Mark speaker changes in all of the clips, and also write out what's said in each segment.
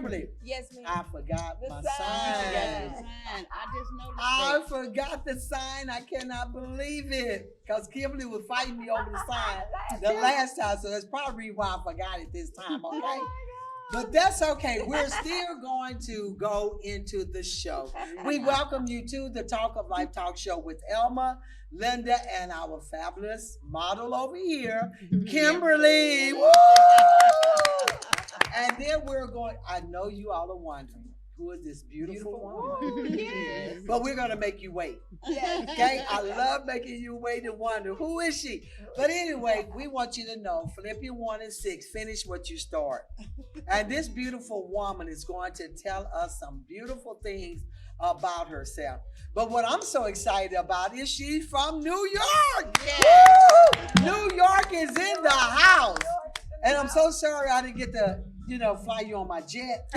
Speaker 1: Kimberly.
Speaker 2: Yes, ma'am.
Speaker 1: I forgot
Speaker 2: The
Speaker 1: my
Speaker 2: sign.
Speaker 1: sign.
Speaker 2: Yes.
Speaker 3: I just noticed
Speaker 1: I forgot the sign. I cannot believe it. Because Kimberly was fighting me over the sign the last time. So that's probably why I forgot it this time, okay? But that's okay. We're still going to go into the show. We welcome you to the Talk of Life Talk Show with Elma, Linda, and our fabulous model over here, Kimberly. Woo! And then we're going, I know you all are wondering, who is this beautiful woman?
Speaker 2: Yes.
Speaker 1: But we're going to make you wait.
Speaker 2: Yes.
Speaker 1: Okay? I love making you wait and wonder, who is she? But anyway, we want you to know, Philippians 1:6, finish what you start. And this beautiful woman is going to tell us some beautiful things about herself. But what I'm so excited about is she's from New York.
Speaker 2: Yes.
Speaker 1: New York is in the house. And I'm so sorry I didn't get to, fly you on my jet.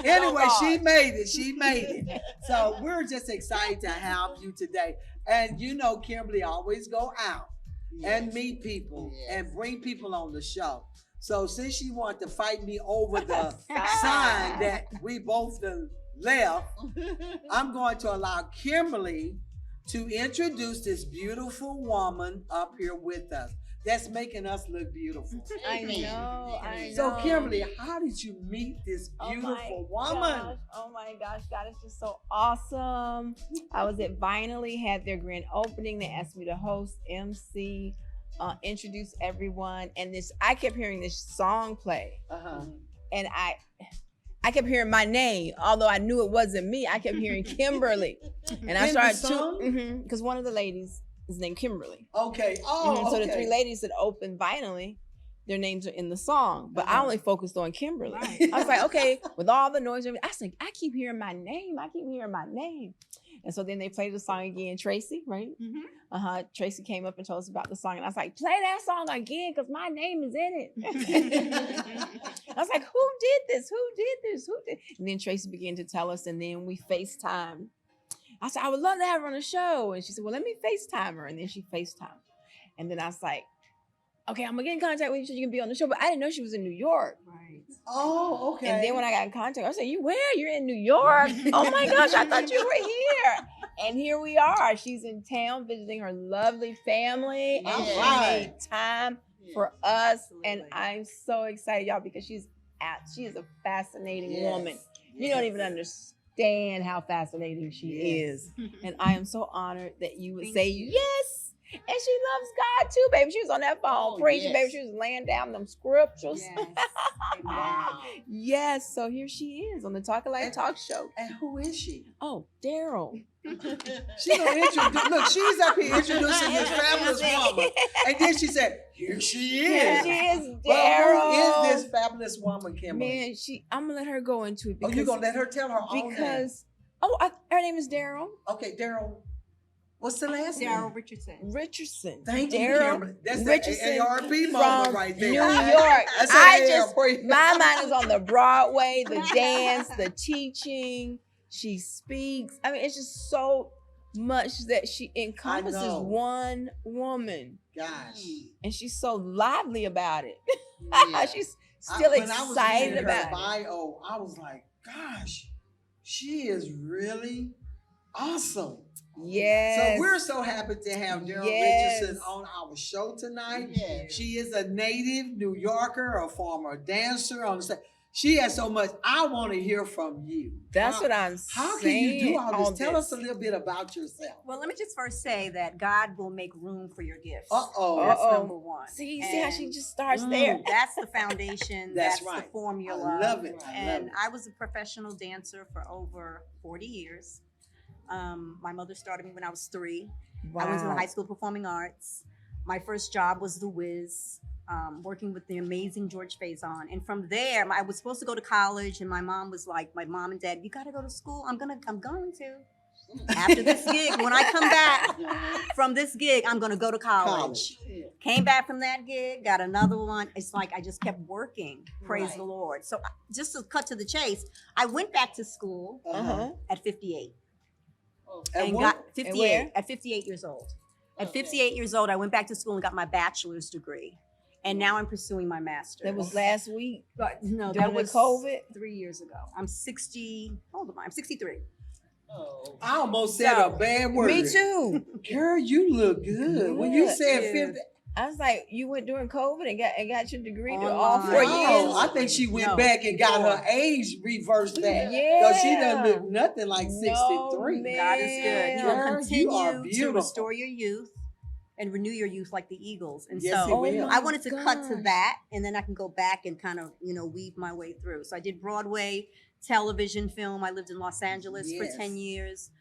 Speaker 1: Anyway, she made it. She made it. So we're just excited to have you today. And Kimberly always go out and meet people and bring people on the show. So since she wanted to fight me over the sign that we both left, I'm going to allow Kimberly to introduce this beautiful woman up here with us. That's making us look beautiful.
Speaker 2: I know.
Speaker 1: So, Kimberly, how did you meet this beautiful woman?
Speaker 2: Oh my gosh, God is just so awesome. I was at Vinally, had their grand opening. They asked me to host, MC, introduce everyone, and I kept hearing this song play, and I kept hearing my name, although I knew it wasn't me. I kept hearing Kimberly, and I started to because one of the ladies is named Kimberly.
Speaker 1: Okay. Oh,
Speaker 2: so the three ladies that opened Vinally, their names are in the song, but I only focused on Kimberly. Right. I was like, okay, with all the noise, I was like, I keep hearing my name. I keep hearing my name. And so then they played the song again. Tracy, right? Mm-hmm. Tracy came up and told us about the song, and I was like, play that song again because my name is in it. I was like, who did this? Who did this? Who did? And then Tracy began to tell us, and then we FaceTimed. I said, I would love to have her on the show. And she said, well, let me FaceTime her. And then she FaceTimed. And then I was like, okay, I'm going to get in contact with you so you can be on the show. But I didn't know she was in New York. Right.
Speaker 1: Oh, okay.
Speaker 2: And then when I got in contact, I said, you where? You're in New York? Oh my gosh, I thought you were here. And here we are. She's in town visiting her lovely family. And she made time for us. Absolutely. And I'm so excited, y'all, because she is a fascinating woman. You don't even understand how fascinating she is. And I am so honored that you would say yes. And she loves God too, baby. She was on that phone preaching, baby. She was laying down them scriptures. Yes. Wow. Yes. So here she is on the Talk of Life Talk Show.
Speaker 1: And who is she?
Speaker 2: Oh, Daryl.
Speaker 1: She's gonna introduce. Look, she's up here introducing this fabulous woman, and then she said, "Here she is."
Speaker 2: Here she is, Daryl.
Speaker 1: Well, who is this fabulous woman, Kimberly?
Speaker 2: Man, I'm gonna let her go into it.
Speaker 1: Because, you're gonna let her tell her own name.
Speaker 2: Her name is Daryl.
Speaker 1: Okay, Daryl. What's the last name?
Speaker 3: Daryl Richardson.
Speaker 2: Richardson.
Speaker 1: Thank you, Kimberly. That's
Speaker 2: Richardson
Speaker 1: the AARP moment right there.
Speaker 2: New York.
Speaker 1: That's
Speaker 2: my mind is on the Broadway, the dance, the teaching. She speaks. I mean, it's just so much that she encompasses one woman.
Speaker 1: Gosh.
Speaker 2: And she's so lively about it. Yeah. She's still excited about
Speaker 1: her bio, I was like, gosh, she is really awesome.
Speaker 2: Yes.
Speaker 1: So we're so happy to have Daryl Richardson on our show tonight. Yes. She is a native New Yorker, a former dancer on the stage. She has so much. I want to hear from you.
Speaker 2: That's what I'm saying.
Speaker 1: How can you do all this? Tell us a little bit about yourself.
Speaker 3: Well, let me just first say that God will make room for your gifts.
Speaker 1: Uh-oh.
Speaker 3: That's number one.
Speaker 2: See how she just starts there.
Speaker 3: That's the foundation. That's right. The formula.
Speaker 1: I love it.
Speaker 3: I was a professional dancer for over 40 years. My mother started me when I was 3. Wow. I went to the High School of Performing Arts. My first job was The Wiz, working with the amazing George Faison. And from there, I was supposed to go to college, and my mom was like, my mom and dad, you got to go to school. I'm going to. After this gig, when I come back from this gig, I'm going to go to college. Came back from that gig, got another one. It's like I just kept working. Praise the Lord. So just to cut to the chase, I went back to school at 58. And got 58 at 58 years old. At 58 years old, I went back to school and got my bachelor's degree. And now I'm pursuing my master's.
Speaker 2: That was last week.
Speaker 3: But no,
Speaker 2: During
Speaker 3: that was
Speaker 2: the COVID?
Speaker 3: 3 years ago. I'm 60. How old am I? I'm 63.
Speaker 4: Oh.
Speaker 1: I almost said a bad word.
Speaker 2: Me too.
Speaker 1: Girl, you look good. When you said
Speaker 3: Yeah.
Speaker 1: 50,
Speaker 2: I was like, you went during COVID and got your degree to
Speaker 3: Online.
Speaker 2: all 4 years.
Speaker 1: oh, I think she went
Speaker 3: No,
Speaker 1: back and got
Speaker 3: before.
Speaker 1: her age reversed that.
Speaker 2: Yeah.
Speaker 1: Because she doesn't look nothing like 63.
Speaker 2: No,
Speaker 3: God is good. You will
Speaker 1: Girl,
Speaker 3: continue
Speaker 1: you are
Speaker 3: to
Speaker 1: beautiful.
Speaker 3: restore your youth and renew your youth like the Eagles. And
Speaker 1: Yes,
Speaker 3: so
Speaker 1: it will.
Speaker 3: I wanted to cut to
Speaker 2: gosh.
Speaker 3: that, and then I can go back and kind of, weave my way through. So I did Broadway, television, film. I lived in Los Angeles
Speaker 1: Yes.
Speaker 3: for 10 years.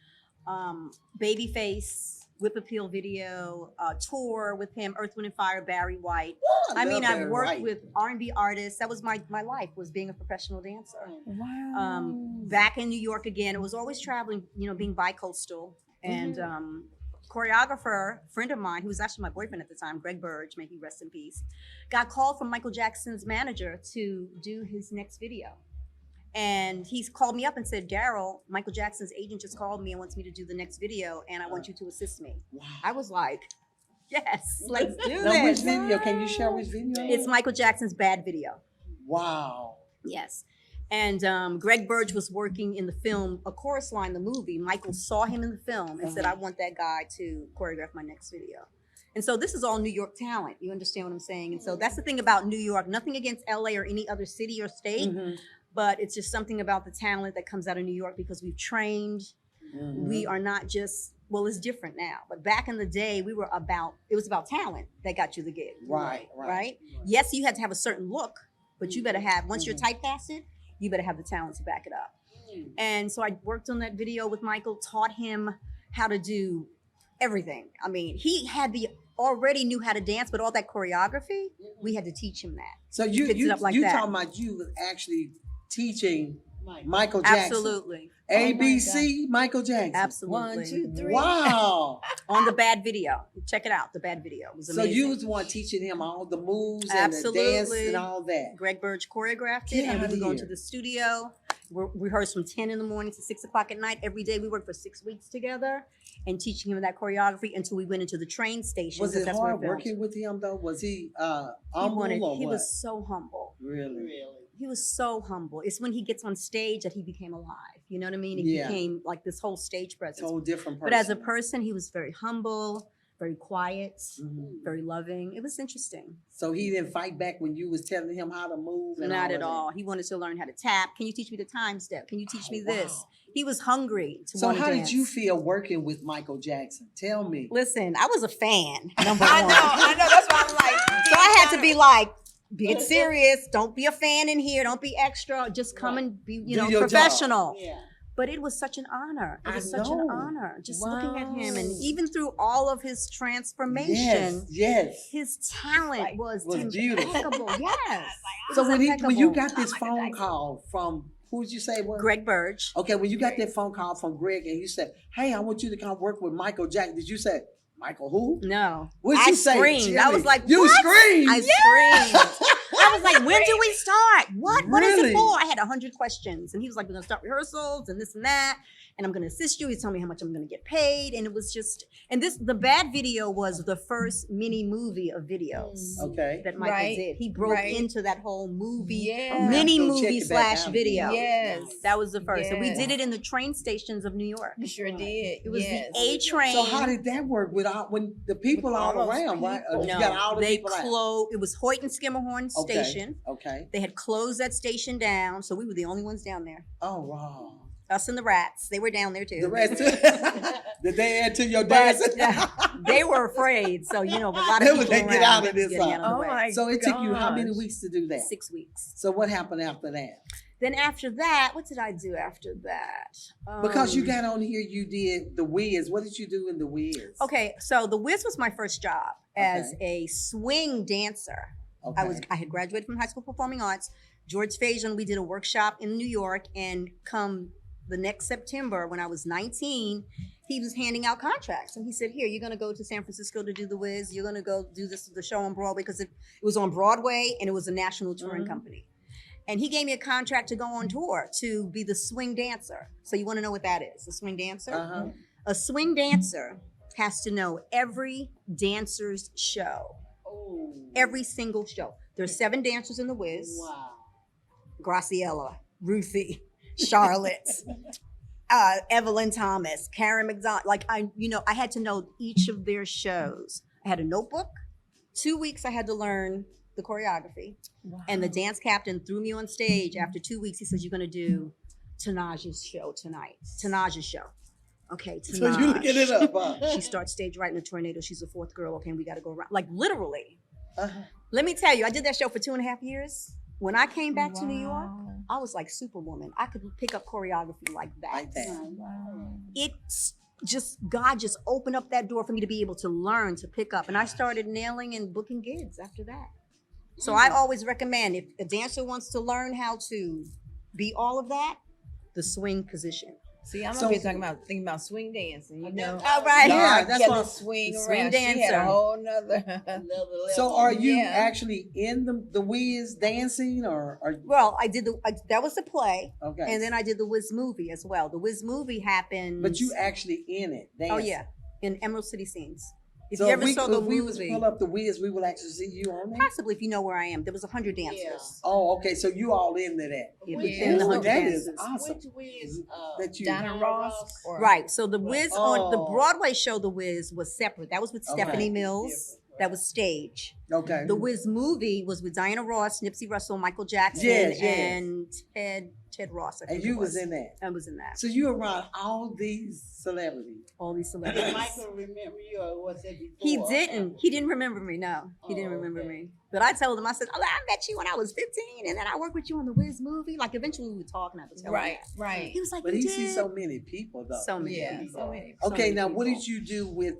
Speaker 3: Babyface, Whip Appeal Video, tour with him, Earth, Wind and Fire, Barry White. I mean,
Speaker 1: love
Speaker 3: I've
Speaker 1: Barry
Speaker 3: worked
Speaker 1: White.
Speaker 3: with R&B artists. That was my life, was being a professional dancer.
Speaker 2: Wow.
Speaker 3: Back in New York again, it was always traveling, being bi-coastal. And choreographer, friend of mine, who was actually my boyfriend at the time, Greg Burge, may he rest in peace, got called from Micheal Jackson's manager to do his next video. And he's called me up and said, Daryl, Micheal Jackson's agent just called me and wants me to do the next video, and I want you to assist me.
Speaker 1: Wow.
Speaker 3: I was like, yes, let's do
Speaker 1: Now, which
Speaker 3: this.
Speaker 1: video? Can you share which video?
Speaker 3: It's Micheal Jackson's Bad Video.
Speaker 1: Wow.
Speaker 3: Yes. And Greg Burge was working in the film, A Chorus Line, the movie. Michael saw him in the film and said, I want that guy to choreograph my next video. And so this is all New York talent. You understand what I'm saying? And so that's the thing about New York. Nothing against LA or any other city or state, but it's just something about the talent that comes out of New York because we've trained. We are not just, well, it's different now. But back in the day, it was about talent that got you the gig.
Speaker 1: Right.
Speaker 3: Yes, you had to have a certain look, but you better have, once you're typecasted, you better have the talent to back it up. And so I worked on that video with Michael, taught him how to do everything. I mean, he already knew how to dance, but all that choreography, we had to teach him that.
Speaker 1: So you
Speaker 3: Fix it up like
Speaker 1: you
Speaker 3: that.
Speaker 1: talking about you was actually teaching Michael Jackson.
Speaker 3: Absolutely.
Speaker 1: ABC Michael Jackson.
Speaker 3: Absolutely.
Speaker 2: 1, 2, 3.
Speaker 1: Wow.
Speaker 3: On the Bad Video. Check it out. The Bad Video. It was
Speaker 1: So
Speaker 3: amazing.
Speaker 1: you was the one teaching him all the moves and the dance
Speaker 3: Absolutely.
Speaker 1: and all that.
Speaker 3: Greg Burge choreographed
Speaker 1: Get
Speaker 3: it, and we
Speaker 1: outta
Speaker 3: would go
Speaker 1: here.
Speaker 3: into the studio. We rehearsed from 10 in the morning to 6 o'clock at night. Every day we worked for 6 weeks together and teaching him that choreography until we went into the train station.
Speaker 1: Was
Speaker 3: 'cause
Speaker 1: it
Speaker 3: that's where
Speaker 1: hard
Speaker 3: filmed.
Speaker 1: working with him though? Was he
Speaker 3: He
Speaker 1: humble or
Speaker 3: he
Speaker 1: what?
Speaker 3: was so humble.
Speaker 1: Really?
Speaker 3: He was so humble. It's when he gets on stage that he became alive. You know what I mean? He
Speaker 1: Yeah.
Speaker 3: became like this whole stage
Speaker 1: It's a
Speaker 3: presence.
Speaker 1: whole different person.
Speaker 3: But as a person, he was very humble, very quiet,
Speaker 1: Mhm.
Speaker 3: very loving. It was interesting.
Speaker 1: So he didn't fight back when you was telling him how to move and
Speaker 3: Not
Speaker 1: all
Speaker 3: at
Speaker 1: of
Speaker 3: all. He wanted to learn how to tap. Can you teach me the time step? Can you teach me
Speaker 1: Oh,
Speaker 3: this?
Speaker 1: wow.
Speaker 3: He was hungry to
Speaker 1: So
Speaker 3: wanna
Speaker 1: how
Speaker 3: dance.
Speaker 1: did you feel working with Michael Jackson? Tell me.
Speaker 3: Listen, I was a fan. Number
Speaker 2: I
Speaker 3: one.
Speaker 2: know. That's why I'm like.
Speaker 3: So I had to be like, get serious. Don't be a fan in here. Don't be extra. Just come and be,
Speaker 1: Do your job.
Speaker 3: professional.
Speaker 4: Yeah.
Speaker 3: But it was such an honor. It
Speaker 1: I
Speaker 3: was such an
Speaker 1: know.
Speaker 3: honor. Just looking at him, and
Speaker 2: Wow.
Speaker 3: even through all of his transformation,
Speaker 1: Yes.
Speaker 3: his talent was
Speaker 1: beautiful.
Speaker 3: impeccable. Yes. It
Speaker 1: So
Speaker 3: was
Speaker 1: when you
Speaker 3: impeccable.
Speaker 1: got this phone call from who did you say it was?
Speaker 3: Greg Burge.
Speaker 1: Okay, when you got that phone call from Greg and you said, "Hey, I want you to come work with Michael Jackson," did you say Michael who?
Speaker 3: No.
Speaker 1: What'd
Speaker 3: I
Speaker 1: you say?
Speaker 3: screamed. I
Speaker 1: Tell
Speaker 3: was
Speaker 1: me.
Speaker 3: like,
Speaker 1: you
Speaker 3: what?
Speaker 1: screamed.
Speaker 3: I screamed. I was like, when do we start? What is
Speaker 1: Really?
Speaker 3: it for? I had 100 questions. And he was like, we're going to start rehearsals and this and that. And I'm going to assist you. He's telling me how much I'm going to get paid. And it was just, and the Bad Video was the first mini movie of videos
Speaker 1: Okay.
Speaker 3: that Michael
Speaker 2: Right,
Speaker 3: did. He broke
Speaker 2: right.
Speaker 3: into that whole movie,
Speaker 2: Yeah.
Speaker 3: mini
Speaker 1: Go check
Speaker 3: movie
Speaker 1: it back
Speaker 3: slash
Speaker 1: out.
Speaker 3: video.
Speaker 2: Yes.
Speaker 3: That was the first. And we
Speaker 2: Yes.
Speaker 3: did it in the train stations of New York.
Speaker 2: You sure did.
Speaker 3: It was
Speaker 2: yes.
Speaker 3: the A train.
Speaker 1: So how did that work with when the people
Speaker 2: With all
Speaker 1: all
Speaker 2: those
Speaker 1: around, right?
Speaker 2: people.
Speaker 1: You
Speaker 3: No,
Speaker 1: got all the
Speaker 3: they
Speaker 1: people out.
Speaker 3: closed. It was Hoyt and Skimmerhorn
Speaker 1: Okay.
Speaker 3: Station.
Speaker 1: Okay.
Speaker 3: They had closed that station down, so we were the only ones down there.
Speaker 1: Oh wow.
Speaker 3: Us and the rats, they were down there too.
Speaker 1: The rest did they add to your
Speaker 3: But,
Speaker 1: dance?
Speaker 3: they were afraid, so but a lot
Speaker 1: They
Speaker 3: of
Speaker 1: would
Speaker 3: people
Speaker 1: get
Speaker 3: around,
Speaker 1: out
Speaker 3: they
Speaker 1: of
Speaker 3: was
Speaker 1: this
Speaker 3: getting
Speaker 1: side.
Speaker 3: out of the
Speaker 2: Oh
Speaker 3: way.
Speaker 2: my
Speaker 1: So it took you how many
Speaker 2: gosh.
Speaker 1: weeks to do that?
Speaker 3: 6 weeks.
Speaker 1: So what happened after that?
Speaker 3: Then after that, what did I do after that?
Speaker 1: Because you
Speaker 3: Um,
Speaker 1: got on here, you did the Wiz. What did you do in the Wiz?
Speaker 3: Okay, so the Wiz was my first job as
Speaker 1: Okay.
Speaker 3: a swing dancer.
Speaker 1: Okay.
Speaker 3: I had graduated from high school performing arts. George Fajon, we did a workshop in New York, and come the next September, when I was 19, he was handing out contracts, and he said, "Here, you're going to go to San Francisco to do the Wiz. You're going to go do the show on Broadway because it was on Broadway and it was a national touring company." And he gave me a contract to go on tour to be the swing dancer. So you want to know what that is? A swing dancer?
Speaker 1: Uh-huh.
Speaker 3: A swing dancer has to know every dancer's show.
Speaker 1: Oh.
Speaker 3: Every single show. There's 7 dancers in The Wiz.
Speaker 1: Wow.
Speaker 3: Graciela, Ruthie, Charlotte, Evelyn Thomas, Karen McDonald. Like I had to know each of their shows. I had a notebook. 2 weeks I had to learn the choreography.
Speaker 2: Wow.
Speaker 3: And the dance captain threw me on stage after 2 weeks. He says, "You're gonna do Tanaja's show tonight." Tanaja's show. Okay, Tanaj.
Speaker 1: So you looking it up, huh?
Speaker 3: She starts stage right in a tornado. She's the 4th girl. Okay, we got to go around. Like literally.
Speaker 1: Uh-huh.
Speaker 3: Let me tell you, I did that show for 2.5 years. When I came back to New York, I was like Superwoman. I could pick up choreography like that.
Speaker 1: Like that.
Speaker 2: Wow.
Speaker 3: It's just, God just opened up that door for me to be able to learn, to pick up. And I started nailing and booking gigs after that. So I always recommend, if a dancer wants to learn how to be all of that, the swing position.
Speaker 2: See, I'm
Speaker 1: So-
Speaker 2: up here thinking about swing dancing, you know.
Speaker 3: All right.
Speaker 1: Yeah,
Speaker 2: Y'all
Speaker 1: that's
Speaker 2: Kelly
Speaker 1: what-
Speaker 2: swing
Speaker 3: the
Speaker 2: around.
Speaker 3: swing
Speaker 2: She had
Speaker 3: dancer.
Speaker 2: a whole nother.
Speaker 1: So are you
Speaker 2: Yeah.
Speaker 1: actually in the Wiz dancing or
Speaker 3: Well, that was the play.
Speaker 1: okay?
Speaker 3: And then I did the Wiz movie as well. The Wiz movie happened.
Speaker 1: But you actually in it dancing.
Speaker 3: Oh, yeah. In Emerald City Scenes. If
Speaker 1: So
Speaker 3: you ever saw the
Speaker 1: if we was
Speaker 3: movie,
Speaker 1: pull up the Wiz, we will actually see you on there.
Speaker 3: possibly if you know where I am, there was 100 dancers.
Speaker 1: Oh, okay. So you all into that?
Speaker 3: Yeah,
Speaker 4: Which
Speaker 3: in the
Speaker 1: Ooh,
Speaker 3: 100
Speaker 1: that
Speaker 3: dancers.
Speaker 1: is awesome.
Speaker 4: Which Wiz?
Speaker 1: That you
Speaker 2: Donna Ross. Or,
Speaker 3: Right. So the Wiz on the
Speaker 1: Oh.
Speaker 3: Broadway show, The Wiz was separate. That was with
Speaker 1: Okay.
Speaker 3: Stephanie Mills. That was stage.
Speaker 1: Okay.
Speaker 3: The Wiz movie was with Diana Ross, Nipsey Russell, Michael Jackson,
Speaker 1: Yes, yes.
Speaker 3: and Ted Ross. I think
Speaker 1: And you
Speaker 3: it
Speaker 1: was in that.
Speaker 3: I was in that.
Speaker 1: So you around all these celebrities.
Speaker 3: All these
Speaker 4: Did
Speaker 3: celebrities.
Speaker 4: Michael remember you or was it before?
Speaker 3: He didn't. He didn't remember me. No, he didn't
Speaker 4: Oh,
Speaker 3: remember
Speaker 4: okay.
Speaker 3: me. But I told him, I said, "Oh, I met you when I was 15, and then I worked with you on the Wiz movie." Like eventually we were talking. I was telling
Speaker 2: right,
Speaker 3: him that.
Speaker 2: right.
Speaker 3: He was like,
Speaker 1: But
Speaker 3: "You
Speaker 1: he
Speaker 3: did?"
Speaker 1: sees so many people though.
Speaker 3: So many.
Speaker 2: Yeah,
Speaker 3: people.
Speaker 2: so many.
Speaker 3: So
Speaker 1: Okay,
Speaker 3: many
Speaker 1: now what
Speaker 3: people.
Speaker 1: did you do with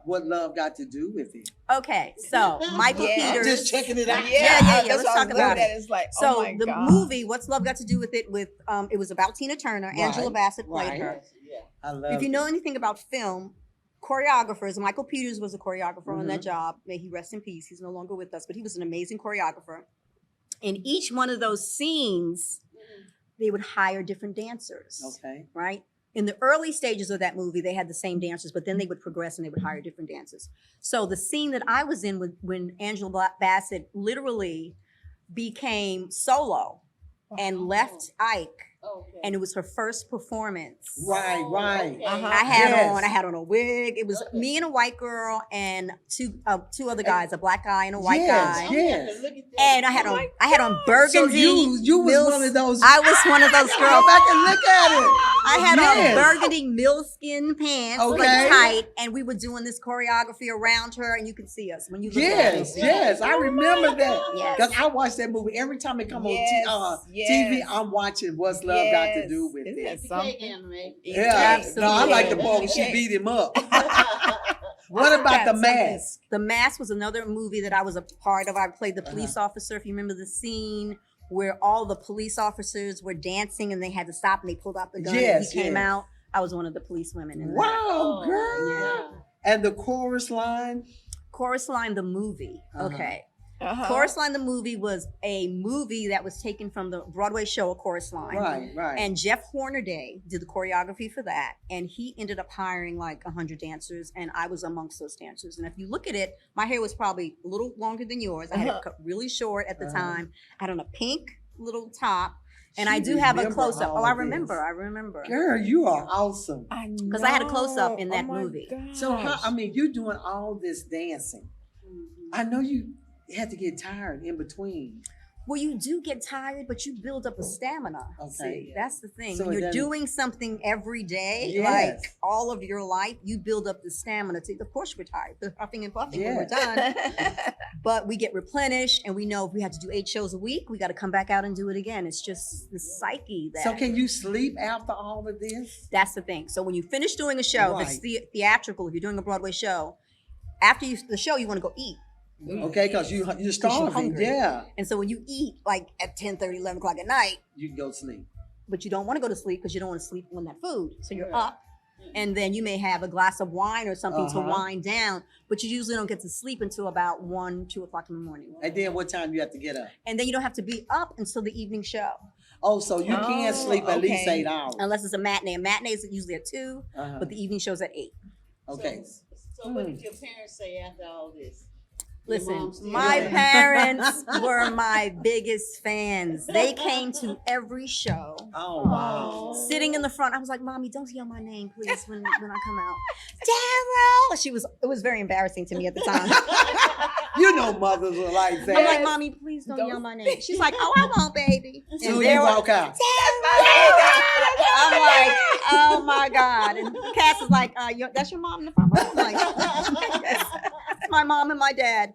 Speaker 1: What Love Got to Do with It?
Speaker 3: Okay, so Michael
Speaker 2: Yeah.
Speaker 3: Peters.
Speaker 1: Just checking it out.
Speaker 3: Yeah.
Speaker 2: That's
Speaker 3: Let's
Speaker 2: what
Speaker 3: talk
Speaker 2: I'm
Speaker 3: about
Speaker 2: looking
Speaker 3: it.
Speaker 2: at. It's like,
Speaker 3: So
Speaker 2: oh my
Speaker 3: the
Speaker 2: God.
Speaker 3: movie, What's Love Got to Do with It? With it was about Tina Turner.
Speaker 1: Right,
Speaker 3: Angela Bassett played
Speaker 1: right.
Speaker 3: her.
Speaker 4: Yeah.
Speaker 1: I love
Speaker 3: If you
Speaker 1: it.
Speaker 3: know anything about film, choreographers, Michael Peters was a choreographer on that
Speaker 1: Mhm.
Speaker 3: job. May he rest in peace. He's no longer with us, but he was an amazing choreographer. In each one of those scenes, they would hire different dancers,
Speaker 1: Okay.
Speaker 3: right? In the early stages of that movie, they had the same dancers, but then they would progress and they would hire different dancers. So the scene that I was in when Angela Bassett literally became solo and left Ike,
Speaker 4: Okay.
Speaker 3: and it was her first performance.
Speaker 1: Right, right.
Speaker 4: Okay.
Speaker 2: Uh-huh.
Speaker 3: I
Speaker 1: Yes.
Speaker 3: had on a wig. It was
Speaker 4: Okay.
Speaker 3: me and a white girl and two other guys, a black guy and a white
Speaker 1: Yes,
Speaker 3: guy.
Speaker 4: I'm
Speaker 1: yes.
Speaker 4: gonna have to look at that.
Speaker 3: And I had on
Speaker 1: So
Speaker 3: burgundy.
Speaker 1: you was
Speaker 3: Mills-
Speaker 1: one of those.
Speaker 3: I was one of those
Speaker 1: Go
Speaker 3: girls.
Speaker 1: back and look at it.
Speaker 3: I had
Speaker 1: Yes.
Speaker 3: on burgundy milskin pants, like
Speaker 1: Okay.
Speaker 3: tight, and we were doing this choreography around her, and you could see us when you look
Speaker 1: Yes,
Speaker 3: at it.
Speaker 1: yes, I remember that.
Speaker 3: Yes.
Speaker 1: Because I watch that movie every time it come
Speaker 2: Yes,
Speaker 1: on TV.
Speaker 2: yes.
Speaker 1: I'm watching What's Love Got to Do with
Speaker 2: Isn't
Speaker 1: It.
Speaker 2: that
Speaker 4: Piece of
Speaker 2: something?
Speaker 4: cake anime.
Speaker 1: Yeah, no, I like the
Speaker 2: Absolutely.
Speaker 1: part when she
Speaker 2: Okay.
Speaker 1: beat him up. What about The Mask?
Speaker 3: The Mask was another movie that I was a part of. I played the police officer. If you remember the scene where all the police officers were dancing and they had to stop and they pulled out the gun and
Speaker 1: Yes,
Speaker 3: he came
Speaker 1: yes.
Speaker 3: out. I was one of the police women in that.
Speaker 1: Wow,
Speaker 4: Oh,
Speaker 1: girl.
Speaker 4: yeah.
Speaker 1: And the chorus line.
Speaker 3: Chorus Line the movie.
Speaker 1: Uh-huh.
Speaker 3: Okay.
Speaker 2: Uh-huh.
Speaker 3: Chorus Line the movie was a movie that was taken from the Broadway show, A Chorus Line.
Speaker 1: Right, right.
Speaker 3: And Jeff Hornaday did the choreography for that. And he ended up hiring like 100 dancers. And I was amongst those dancers. And if you look at it, my hair was probably a little longer than yours. I had it cut really short at the
Speaker 1: Uh-huh.
Speaker 3: time. I had on a pink little top. And
Speaker 1: She
Speaker 3: I do have a
Speaker 1: remember
Speaker 3: close up.
Speaker 1: all
Speaker 3: Oh, I
Speaker 1: of this.
Speaker 3: remember.
Speaker 1: Girl, you are awesome.
Speaker 3: Because I had a close-up in that
Speaker 2: Oh my
Speaker 3: movie.
Speaker 1: So how,
Speaker 2: gosh.
Speaker 1: I mean, you doing all this dancing.
Speaker 3: Mm-hmm.
Speaker 1: I know you had to get tired in between.
Speaker 3: Well, you do get tired, but you build up a stamina.
Speaker 1: Okay.
Speaker 3: See, that's the thing.
Speaker 1: So
Speaker 3: when
Speaker 1: it
Speaker 3: you're
Speaker 1: doesn't-
Speaker 3: doing something every day,
Speaker 1: Yes.
Speaker 3: like all of your life, you build up the stamina. Of course, we're tired. We're huffing and puffing when we're done. But we get replenished, and we know if we have to do 8 shows a week, we got to come back out and do it again. It's just the psyche that.
Speaker 1: So can you sleep after all of this?
Speaker 3: That's the thing. So when you finish doing a show, if it's theatrical, if you're doing a Broadway show, after the show, you want to go eat.
Speaker 1: Okay, because you're starving.
Speaker 3: hungry.
Speaker 1: Yeah,
Speaker 3: And so when you eat like at 10:30, 11 o'clock at night,
Speaker 1: you can go sleep.
Speaker 3: but you don't want to go to sleep because you don't want to sleep on that food. So you're
Speaker 4: Right.
Speaker 3: up, and then you may have a glass of wine or something to
Speaker 1: Uh-huh.
Speaker 3: wind down, but you usually don't get to sleep until about 1, 2 o'clock in the morning.
Speaker 1: And then what time you have to get up?
Speaker 3: And then you don't have to be up until the evening show,
Speaker 1: Oh, so you can
Speaker 2: Oh,
Speaker 1: sleep at least
Speaker 2: okay.
Speaker 1: 8 hours.
Speaker 3: unless it's a matinee. A matinee is usually at 2,
Speaker 1: Uh-huh.
Speaker 3: but the evening show's at 8.
Speaker 1: Okay.
Speaker 4: So what did your parents say after all this?
Speaker 3: Listen, my parents were my biggest fans. They came to every show.
Speaker 1: Oh wow.
Speaker 3: Sitting in the front, I was like, "Mommy, don't yell my name, please, when I come out." Daryl. It was very embarrassing to me at the time.
Speaker 1: You know mothers are like that.
Speaker 3: I'm like, "Mommy, please don't yell my name." She's like, "Oh, I won't, baby." And
Speaker 1: Soon you walk out.
Speaker 3: I'm like, "Oh my God!" And Cass is like, "That's your mom in the front row?" I'm like, "It's my mom and my dad."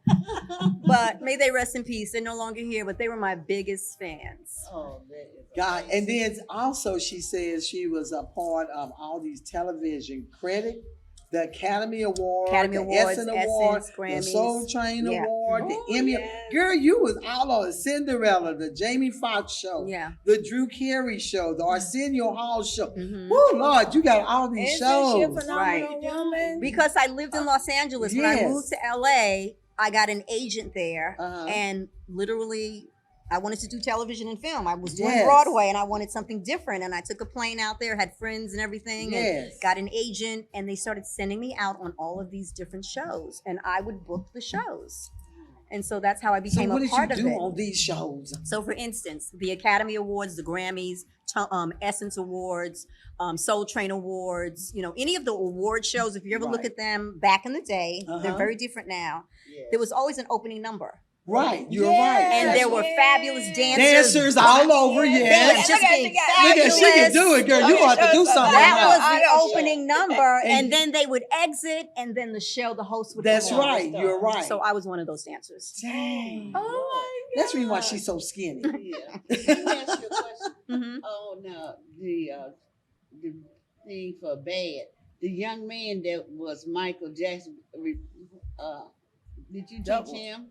Speaker 3: But may they rest in peace. They're no longer here, but they were my biggest fans.
Speaker 4: Oh, that is
Speaker 1: God, and then also she says she was a part of all these television credit, the Academy Award,
Speaker 3: Academy
Speaker 1: the
Speaker 3: Awards,
Speaker 1: Essence Award,
Speaker 3: Essence,
Speaker 1: the
Speaker 3: Grammys.
Speaker 1: Soul Train
Speaker 3: Yeah.
Speaker 1: Award,
Speaker 2: Oh,
Speaker 1: the Emmy.
Speaker 2: yeah.
Speaker 1: Girl, you was all on Cinderella, the Jamie Foxx show,
Speaker 3: Yeah.
Speaker 1: the Drew Carey show, the Arsenio Hall show.
Speaker 3: Mhm.
Speaker 1: Woo, Lord, you got all these
Speaker 2: Isn't she a
Speaker 1: shows.
Speaker 2: phenomenal woman?
Speaker 3: Because I lived in Los Angeles. When I
Speaker 1: Yes.
Speaker 3: moved to LA, I got an agent there,
Speaker 1: Uh-huh.
Speaker 3: and literally, I wanted to do television and film. I was doing
Speaker 1: Yes.
Speaker 3: Broadway, and I wanted something different. And I took a plane out there, had friends and everything, and
Speaker 1: Yes.
Speaker 3: got an agent. And they started sending me out on all of these different shows, and I would book the shows. And so that's how I
Speaker 1: So
Speaker 3: became
Speaker 1: what
Speaker 3: a
Speaker 1: did
Speaker 3: part
Speaker 1: you
Speaker 3: of
Speaker 1: do
Speaker 3: it.
Speaker 1: on these shows?
Speaker 3: So, for instance, the Academy Awards, the Grammys, Essence Awards, Soul Train Awards, any of the award shows, if you ever look
Speaker 1: Right.
Speaker 3: at them back in the day, they're
Speaker 1: Uh-huh.
Speaker 3: very different now.
Speaker 4: Yeah.
Speaker 3: There was always an opening number.
Speaker 1: Right, you're
Speaker 2: Yeah.
Speaker 1: right.
Speaker 3: And
Speaker 1: That's
Speaker 3: there were
Speaker 2: Yes.
Speaker 3: fabulous dancers.
Speaker 1: dancers all over,
Speaker 2: Yeah.
Speaker 1: yes.
Speaker 3: Just
Speaker 2: Look at
Speaker 3: being
Speaker 2: she got-
Speaker 1: Look at she can do it, girl. You want to do something.
Speaker 3: That
Speaker 1: now.
Speaker 3: was
Speaker 2: I
Speaker 3: the
Speaker 2: know.
Speaker 3: opening number,
Speaker 1: And-
Speaker 3: and then they would exit, and then the host would
Speaker 1: That's
Speaker 3: come on.
Speaker 1: right. You're right.
Speaker 3: So I was one of those dancers.
Speaker 1: Dang.
Speaker 2: Oh my
Speaker 1: That's the reason why she's so skinny.
Speaker 4: Yeah. Let me ask you a question.
Speaker 3: Mhm.
Speaker 4: Oh, no, the thing for bad. The young man that was Micheal Jackson, did you teach
Speaker 1: Double.
Speaker 4: him?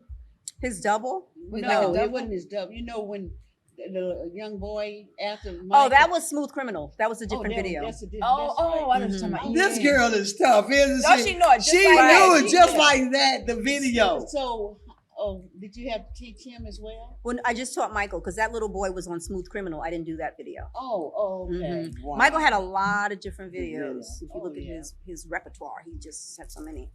Speaker 3: His double?
Speaker 2: Was
Speaker 4: No,
Speaker 2: like a
Speaker 4: it
Speaker 2: double?
Speaker 4: wasn't his double. You know when the young boy after Micheal,
Speaker 3: Oh, that was Smooth Criminal. That was a different
Speaker 4: that-
Speaker 3: video.
Speaker 4: That's a different.
Speaker 2: Oh,
Speaker 4: that's
Speaker 2: I
Speaker 4: right.
Speaker 2: know what you're talking about.
Speaker 1: This
Speaker 2: Yeah.
Speaker 1: girl is tough, isn't
Speaker 2: Don't
Speaker 1: she?
Speaker 2: she know it just
Speaker 1: She
Speaker 2: like that.
Speaker 1: knew it just
Speaker 2: She-
Speaker 1: like that, the video.
Speaker 4: So, did you have to teach him as well?
Speaker 3: When I just taught Michael, because that little boy was on Smooth Criminal. I didn't do that video.
Speaker 4: Oh, okay.
Speaker 3: Mhm.
Speaker 1: Wow.
Speaker 3: Michael had a lot of different videos. If you
Speaker 4: Oh,
Speaker 3: look at
Speaker 4: yeah.
Speaker 3: his repertoire, he just had so many.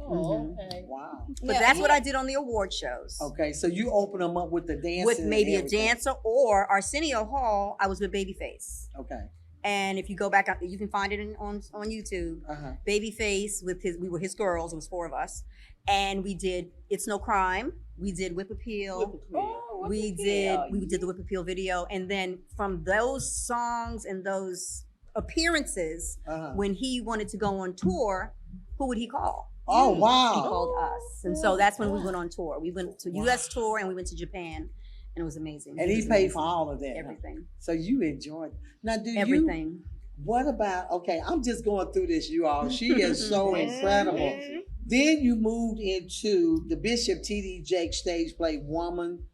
Speaker 4: Oh,
Speaker 3: Mhm.
Speaker 4: okay.
Speaker 1: Wow.
Speaker 3: But
Speaker 2: Yeah,
Speaker 3: that's what
Speaker 2: yeah.
Speaker 3: I did on the award shows.
Speaker 1: Okay, so you open them up with the dance
Speaker 3: With maybe a dancer or Arsenio Hall, I was with Babyface.
Speaker 1: Okay.
Speaker 3: And if you go back, you can find it on YouTube.
Speaker 1: Uh-huh.
Speaker 3: Babyface we were his girls. It was 4 of us, and we did "It's No Crime." We did "Whip Appeal."
Speaker 2: Oh,
Speaker 3: We did the Whip Appeal video, and then from those songs and those appearances,
Speaker 1: Uh-huh.
Speaker 3: when he wanted to go on tour, who would he call?
Speaker 1: Oh
Speaker 3: He
Speaker 1: wow.
Speaker 3: called us, and so that's when we went on tour. We went to U.S. tour and we went to Japan, and it was amazing.
Speaker 1: And
Speaker 3: It
Speaker 1: he
Speaker 3: was
Speaker 1: paid
Speaker 3: amazing.
Speaker 1: for all of that. huh?
Speaker 3: everything.
Speaker 1: So you enjoyed. Now do you
Speaker 3: Everything.
Speaker 1: what about okay, I'm just going through this, you all. She is so
Speaker 3: Mhm.
Speaker 1: incredible. Then you moved into the Bishop T.D. Jakes stage play Woman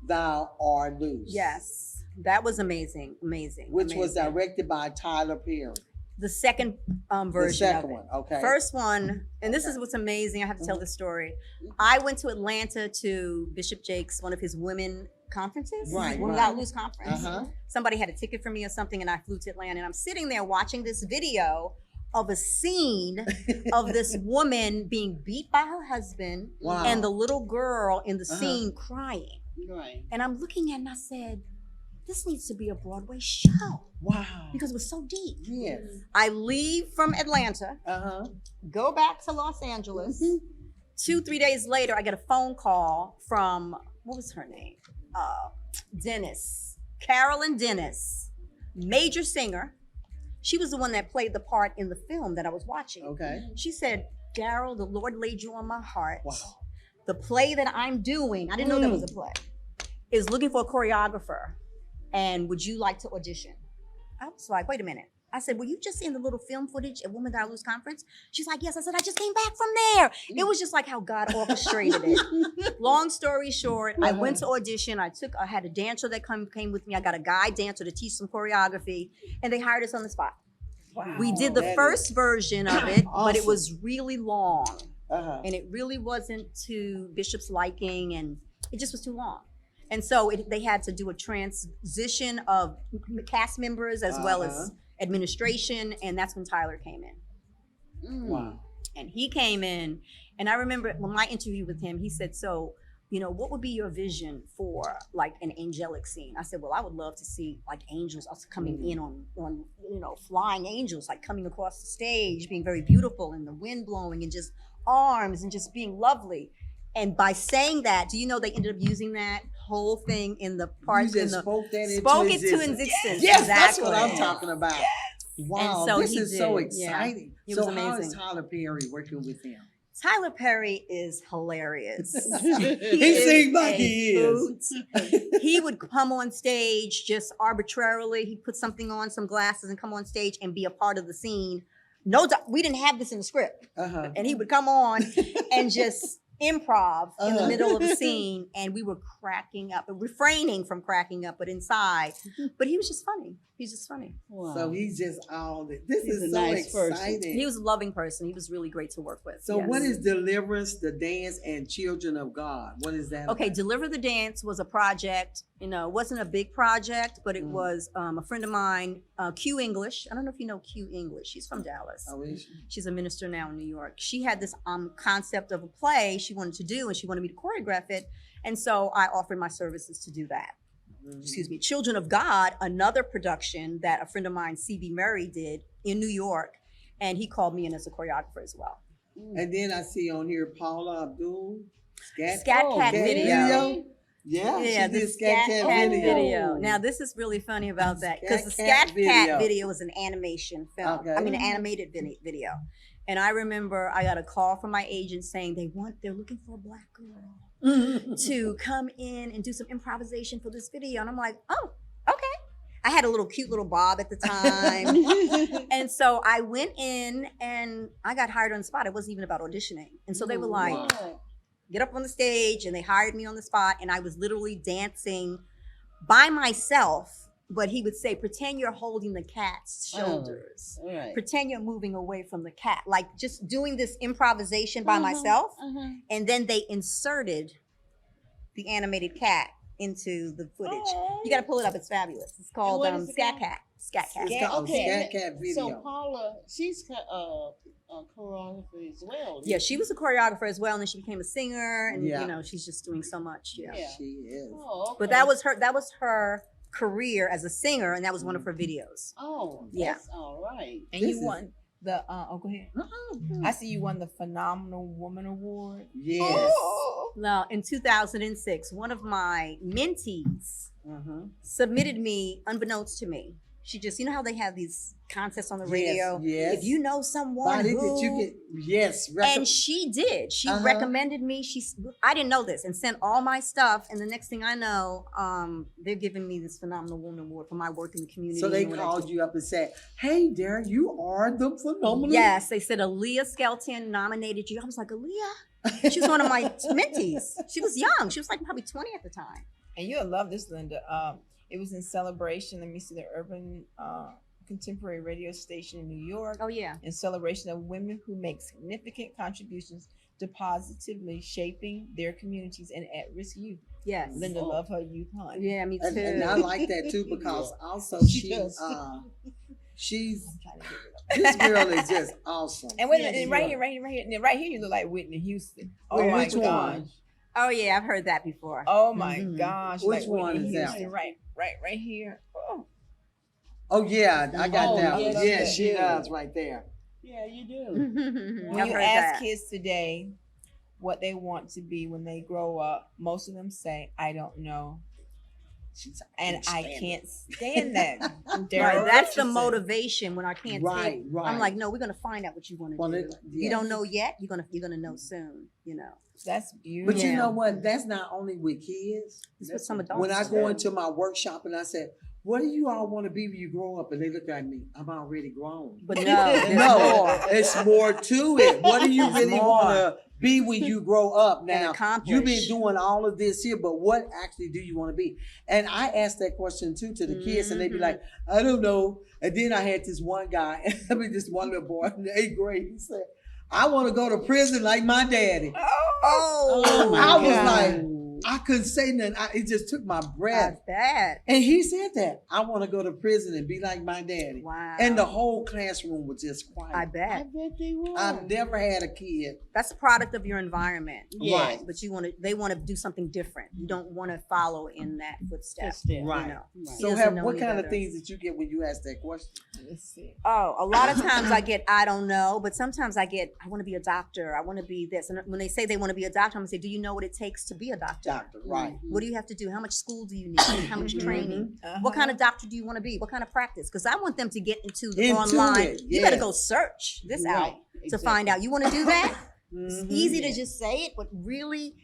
Speaker 1: Thou Art Loose.
Speaker 3: Yes, that was amazing,
Speaker 1: Which was
Speaker 3: amazing.
Speaker 1: directed by Tyler Perry.
Speaker 3: The second
Speaker 1: The
Speaker 3: version
Speaker 1: second
Speaker 3: of it.
Speaker 1: one, okay.
Speaker 3: First one, and this
Speaker 1: Okay.
Speaker 3: is what's amazing. I have to tell
Speaker 1: Mhm.
Speaker 3: this story. I went to Atlanta to Bishop Jakes, one of his women conferences,
Speaker 1: Right,
Speaker 3: Women
Speaker 1: right.
Speaker 3: Without Lose conference.
Speaker 1: Uh-huh.
Speaker 3: Somebody had a ticket for me or something, and I flew to Atlanta. And I'm sitting there watching this video of a scene of this woman being beat by her husband
Speaker 1: Wow.
Speaker 3: and the little girl in the
Speaker 1: Uh-huh.
Speaker 3: scene crying.
Speaker 4: Right.
Speaker 3: And I'm looking at it and I said, this needs to be a Broadway show
Speaker 1: Wow.
Speaker 3: because it was so deep.
Speaker 1: Yes.
Speaker 3: I leave from Atlanta,
Speaker 1: Uh-huh.
Speaker 3: go back to Los Angeles.
Speaker 1: Mm-hmm.
Speaker 3: 2-3 days later, I get a phone call from, what was her name? Dennis, Carolyn Dennis, major singer. She was the one that played the part in the film that I was watching.
Speaker 1: Okay.
Speaker 3: She said, Daryl, the Lord laid you on my heart.
Speaker 1: Wow.
Speaker 3: The play that I'm doing, I didn't know there was a play, is looking for a choreographer. And would you like to audition? I was like, wait a minute. I said, were you just in the little film footage at Women That Lose conference? She's like, yes. I said, I just came back from there. It was just like how God orchestrated it. Long story short, I went to audition. I had a dancer that came with me. I got a guy dancer to teach some choreography, and they hired us on the spot.
Speaker 2: Wow.
Speaker 3: We did the
Speaker 1: that
Speaker 3: first version of it, but it
Speaker 1: Awesome.
Speaker 3: was really long.
Speaker 1: Uh-huh.
Speaker 3: And it really wasn't to Bishop's liking, and it just was too long. And so they had to do a transition of cast members as well as administration, and that's when Tyler came in.
Speaker 1: Wow.
Speaker 3: And he came in, and I remember when my interview with him, he said, so, what would be your vision for like an angelic scene? I said, well, I would love to see like angels also coming in on flying angels, like coming across the stage, being very beautiful and the wind blowing and just arms and just being lovely. And by saying that, do you know they ended up using that whole thing in the parts?
Speaker 1: Spoke
Speaker 3: it to existence.
Speaker 1: Yes,
Speaker 3: exactly.
Speaker 1: That's what I'm talking about. Yes. Wow,
Speaker 3: so
Speaker 1: this is so exciting.
Speaker 3: Yeah.
Speaker 1: So how is Tyler Perry working with him?
Speaker 3: Tyler Perry is hilarious.
Speaker 1: He seems like he is.
Speaker 3: He would come on stage just arbitrarily. He'd put something on, some glasses, and come on stage and be a part of the scene. No, we didn't have this in the script. And he would come on and just improv in the middle of a scene, and we were cracking up, refraining from cracking up, but inside. But he was just funny. He's just funny.
Speaker 1: Wow. So he's just all this. This is so
Speaker 4: nice
Speaker 1: exciting.
Speaker 4: person.
Speaker 3: He was a loving person. He was really great to work with.
Speaker 1: So what is Deliverance, the Dance, and Children of God? What is that?
Speaker 3: Okay,
Speaker 1: about?
Speaker 3: Deliver the Dance was a project. It wasn't a big project, but it was a friend of mine, Q English. I don't know if you know Q English. She's from Dallas.
Speaker 1: Oh, is she?
Speaker 3: She's a minister now in New York. She had this concept of a play she wanted to do, and she wanted me to choreograph it. And so I offered my services to do that. Excuse me. Children of God, another production that a friend of mine, C.B. Murray, did in New York. And he called me in as a choreographer as well.
Speaker 1: And then I see on here Paula Abdul.
Speaker 3: Scat Cat video.
Speaker 1: Yeah,
Speaker 3: the
Speaker 1: did
Speaker 3: Scat Cat
Speaker 1: video.
Speaker 3: video. Now, this is really funny about that because the Scat Cat video is an animation film.
Speaker 1: Okay.
Speaker 3: I mean, an animated video. And I remember I got a call from my agent saying they're looking for a Black girl to come in and do some improvisation for this video. And I'm like, oh, okay. I had a cute little bob at the time. And so I went in and I got hired on the spot. It wasn't even about auditioning. And so they were like, get up on the stage, and they hired me on the spot. And I was literally dancing by myself. But he would say, pretend you're holding the cat's shoulders.
Speaker 4: Right.
Speaker 3: Pretend you're moving away from the cat. Like just doing this improvisation by myself. And then they inserted the animated cat into the footage. You got to pull it up. It's fabulous. It's called Scat Cat. Scat Cat.
Speaker 1: It's called Scat Cat video.
Speaker 4: So Paula, she's choreographer as well.
Speaker 3: Yeah, she was a choreographer as well, and then she became a singer, and she's just doing so much. Yeah.
Speaker 1: She is.
Speaker 4: Oh, okay.
Speaker 3: But that was her career as a singer, and that was one of her videos.
Speaker 4: Oh,
Speaker 3: yeah.
Speaker 4: That's all right.
Speaker 2: And you won the go ahead. I see you won the Phenomenal Woman Award.
Speaker 1: Yes.
Speaker 3: Now, in 2006, one of my mentees submitted me, unbeknownst to me. She just, how they have these contests on the radio.
Speaker 1: Yes.
Speaker 3: If you know someone and she did. She recommended me. I didn't know this, and sent all my stuff. And the next thing I know, they're giving me this Phenomenal Woman Award for my work in the community.
Speaker 1: So they called you up and said, "Hey, Daryl, you are the phenomenal."
Speaker 3: Yes, they said Aaliyah Skelton nominated you. I was like, Aaliyah? She was one of my mentees. She was young. She was like probably 20 at the time.
Speaker 2: And you'll love this, Linda. It was in celebration. Let me see, the Urban Contemporary radio station in New York.
Speaker 3: Oh, yeah.
Speaker 2: In celebration of women who make significant contributions to positively shaping their communities and at-risk youth.
Speaker 3: Yes.
Speaker 2: Linda loved her youth hunt.
Speaker 3: Yeah, me too.
Speaker 1: And I like that too because also she's this girl is just awesome.
Speaker 2: And wait a minute, right here, you look like Whitney Houston. Oh my gosh.
Speaker 3: Oh yeah, I've heard that before.
Speaker 2: Oh my gosh.
Speaker 1: Which one is that?
Speaker 2: Right here.
Speaker 1: Oh yeah, I got that
Speaker 4: yes,
Speaker 1: one. Yeah,
Speaker 4: yes,
Speaker 1: she
Speaker 4: yes.
Speaker 1: does right there.
Speaker 4: Yeah, you do.
Speaker 2: When
Speaker 3: I've
Speaker 2: you
Speaker 3: heard
Speaker 2: ask
Speaker 3: that.
Speaker 2: kids today what they want to be when they grow up, most of them say, "I don't know." And I can't stand that.
Speaker 3: Right, that's the motivation when I can't
Speaker 1: Right.
Speaker 3: I'm like, no, we're gonna find out what you want to do. You don't know yet. You're gonna know soon.
Speaker 2: That's beautiful.
Speaker 1: But you know what? That's not only with kids.
Speaker 3: It's with some adults.
Speaker 1: When I go into my workshop and I said, "What do you all want to be when you grow up?" and they look at me, I'm already grown.
Speaker 3: But no,
Speaker 1: No, it's more to it. What do you really want to be when you grow up? Now, you've been doing all of this here, but what actually do you want to be? And I asked that question too to the kids, and they'd be like, "I don't know." And then I had this one guy, this one little boy in the 8th grade. He said, "I want to go to prison like my daddy."
Speaker 3: Oh,
Speaker 1: I was like, I couldn't say nothing. It just took my breath.
Speaker 3: Bad.
Speaker 1: And he said that. I want to go to prison and be like my daddy.
Speaker 3: Wow.
Speaker 1: And the whole classroom was just quiet.
Speaker 3: I bet.
Speaker 4: I bet they will.
Speaker 1: I've never had a kid.
Speaker 3: That's a product of your environment.
Speaker 4: Yes.
Speaker 3: But they want to do something different. You don't want to follow in that footstep.
Speaker 4: Footstep.
Speaker 1: Right.
Speaker 3: You know.
Speaker 4: Right.
Speaker 1: So
Speaker 3: doesn't know
Speaker 1: what
Speaker 3: any
Speaker 1: kind of
Speaker 3: better.
Speaker 1: things did you get when you asked that question?
Speaker 2: Let's see.
Speaker 3: Oh, a lot of times I get, I don't know, but sometimes I get, I want to be a doctor. I want to be this. And when they say they want to be a doctor, I'm going to say, do you know what it takes to be a doctor?
Speaker 1: Doctor, right.
Speaker 3: What do you have to do? How much school do you need? How much training?
Speaker 2: Uh-huh.
Speaker 3: What kind of doctor do you want to be? What kind of practice? Because I want them to get into the
Speaker 1: Into
Speaker 3: online.
Speaker 1: it,
Speaker 3: You better
Speaker 1: yes.
Speaker 3: go search this
Speaker 4: Right,
Speaker 3: out to
Speaker 4: exactly.
Speaker 3: find out. You want to do that? It's
Speaker 1: Mhm.
Speaker 3: easy to
Speaker 4: Yeah.
Speaker 3: just say it, but really,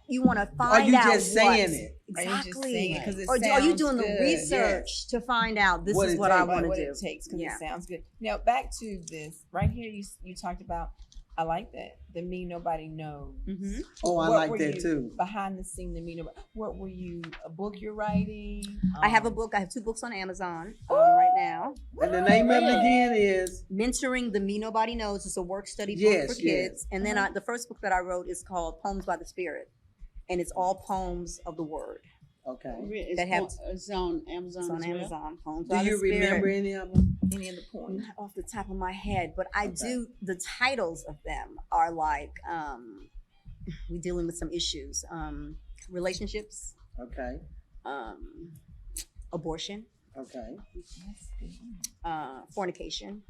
Speaker 3: you want to
Speaker 1: Are
Speaker 3: find
Speaker 1: you
Speaker 3: out
Speaker 1: just saying
Speaker 3: what-
Speaker 1: it?
Speaker 2: Are you just saying it 'cause it
Speaker 3: Or are you
Speaker 2: sounds
Speaker 3: doing the
Speaker 2: good?
Speaker 3: research to find out this
Speaker 1: What
Speaker 3: is
Speaker 1: it
Speaker 3: what I
Speaker 1: takes.
Speaker 3: want to
Speaker 2: what
Speaker 3: do?
Speaker 2: it takes because
Speaker 3: Yeah.
Speaker 2: it sounds good. Now back to this right here. You talked about. I like that. The me nobody knows.
Speaker 3: Mhm.
Speaker 1: Oh, I
Speaker 2: What
Speaker 1: like
Speaker 2: were
Speaker 1: that
Speaker 2: you
Speaker 1: too.
Speaker 2: Behind the scene, the me nobody. What were you? A book you're writing?
Speaker 3: I have a book. I have 2 books on Amazon right now.
Speaker 1: And the name of it again is
Speaker 3: Mentoring the Me Nobody Knows is a work study book
Speaker 1: Yes,
Speaker 3: for
Speaker 1: yes.
Speaker 3: kids. And then the first book that I wrote is called Poems by the Spirit. And it's all poems of the word.
Speaker 1: okay.
Speaker 4: It's,
Speaker 3: That have-
Speaker 4: it's on Amazon.
Speaker 3: It's on
Speaker 4: as well?
Speaker 3: Amazon. Poems
Speaker 1: Do
Speaker 3: by the
Speaker 1: you
Speaker 3: Spirit.
Speaker 1: remember any of them?
Speaker 2: Any of the points?
Speaker 3: Not off the top of my head, but I
Speaker 1: Okay.
Speaker 3: do. The titles of them are like we're dealing with some issues, relationships,
Speaker 1: Okay.
Speaker 3: abortion,
Speaker 1: Okay.
Speaker 3: fornication,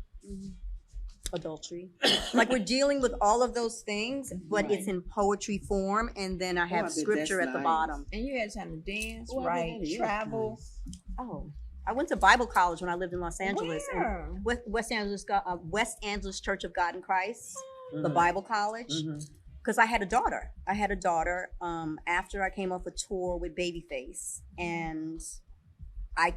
Speaker 3: adultery. Like we're dealing with all of those things, but it's in poetry form, and then I
Speaker 1: I
Speaker 3: have
Speaker 1: bet
Speaker 3: scripture
Speaker 1: that's
Speaker 3: at the
Speaker 1: nice.
Speaker 3: bottom.
Speaker 2: And you had time to dance,
Speaker 4: Oh, I bet
Speaker 2: write,
Speaker 4: that is
Speaker 2: travel.
Speaker 4: nice.
Speaker 3: Oh, I went to Bible college when I lived in Los Angeles. And
Speaker 2: Where?
Speaker 3: West Angeles Church of God in Christ, the
Speaker 1: Mhm.
Speaker 3: Bible College.
Speaker 1: Mhm.
Speaker 3: Because I had a daughter. After I came off a tour with Babyface, and I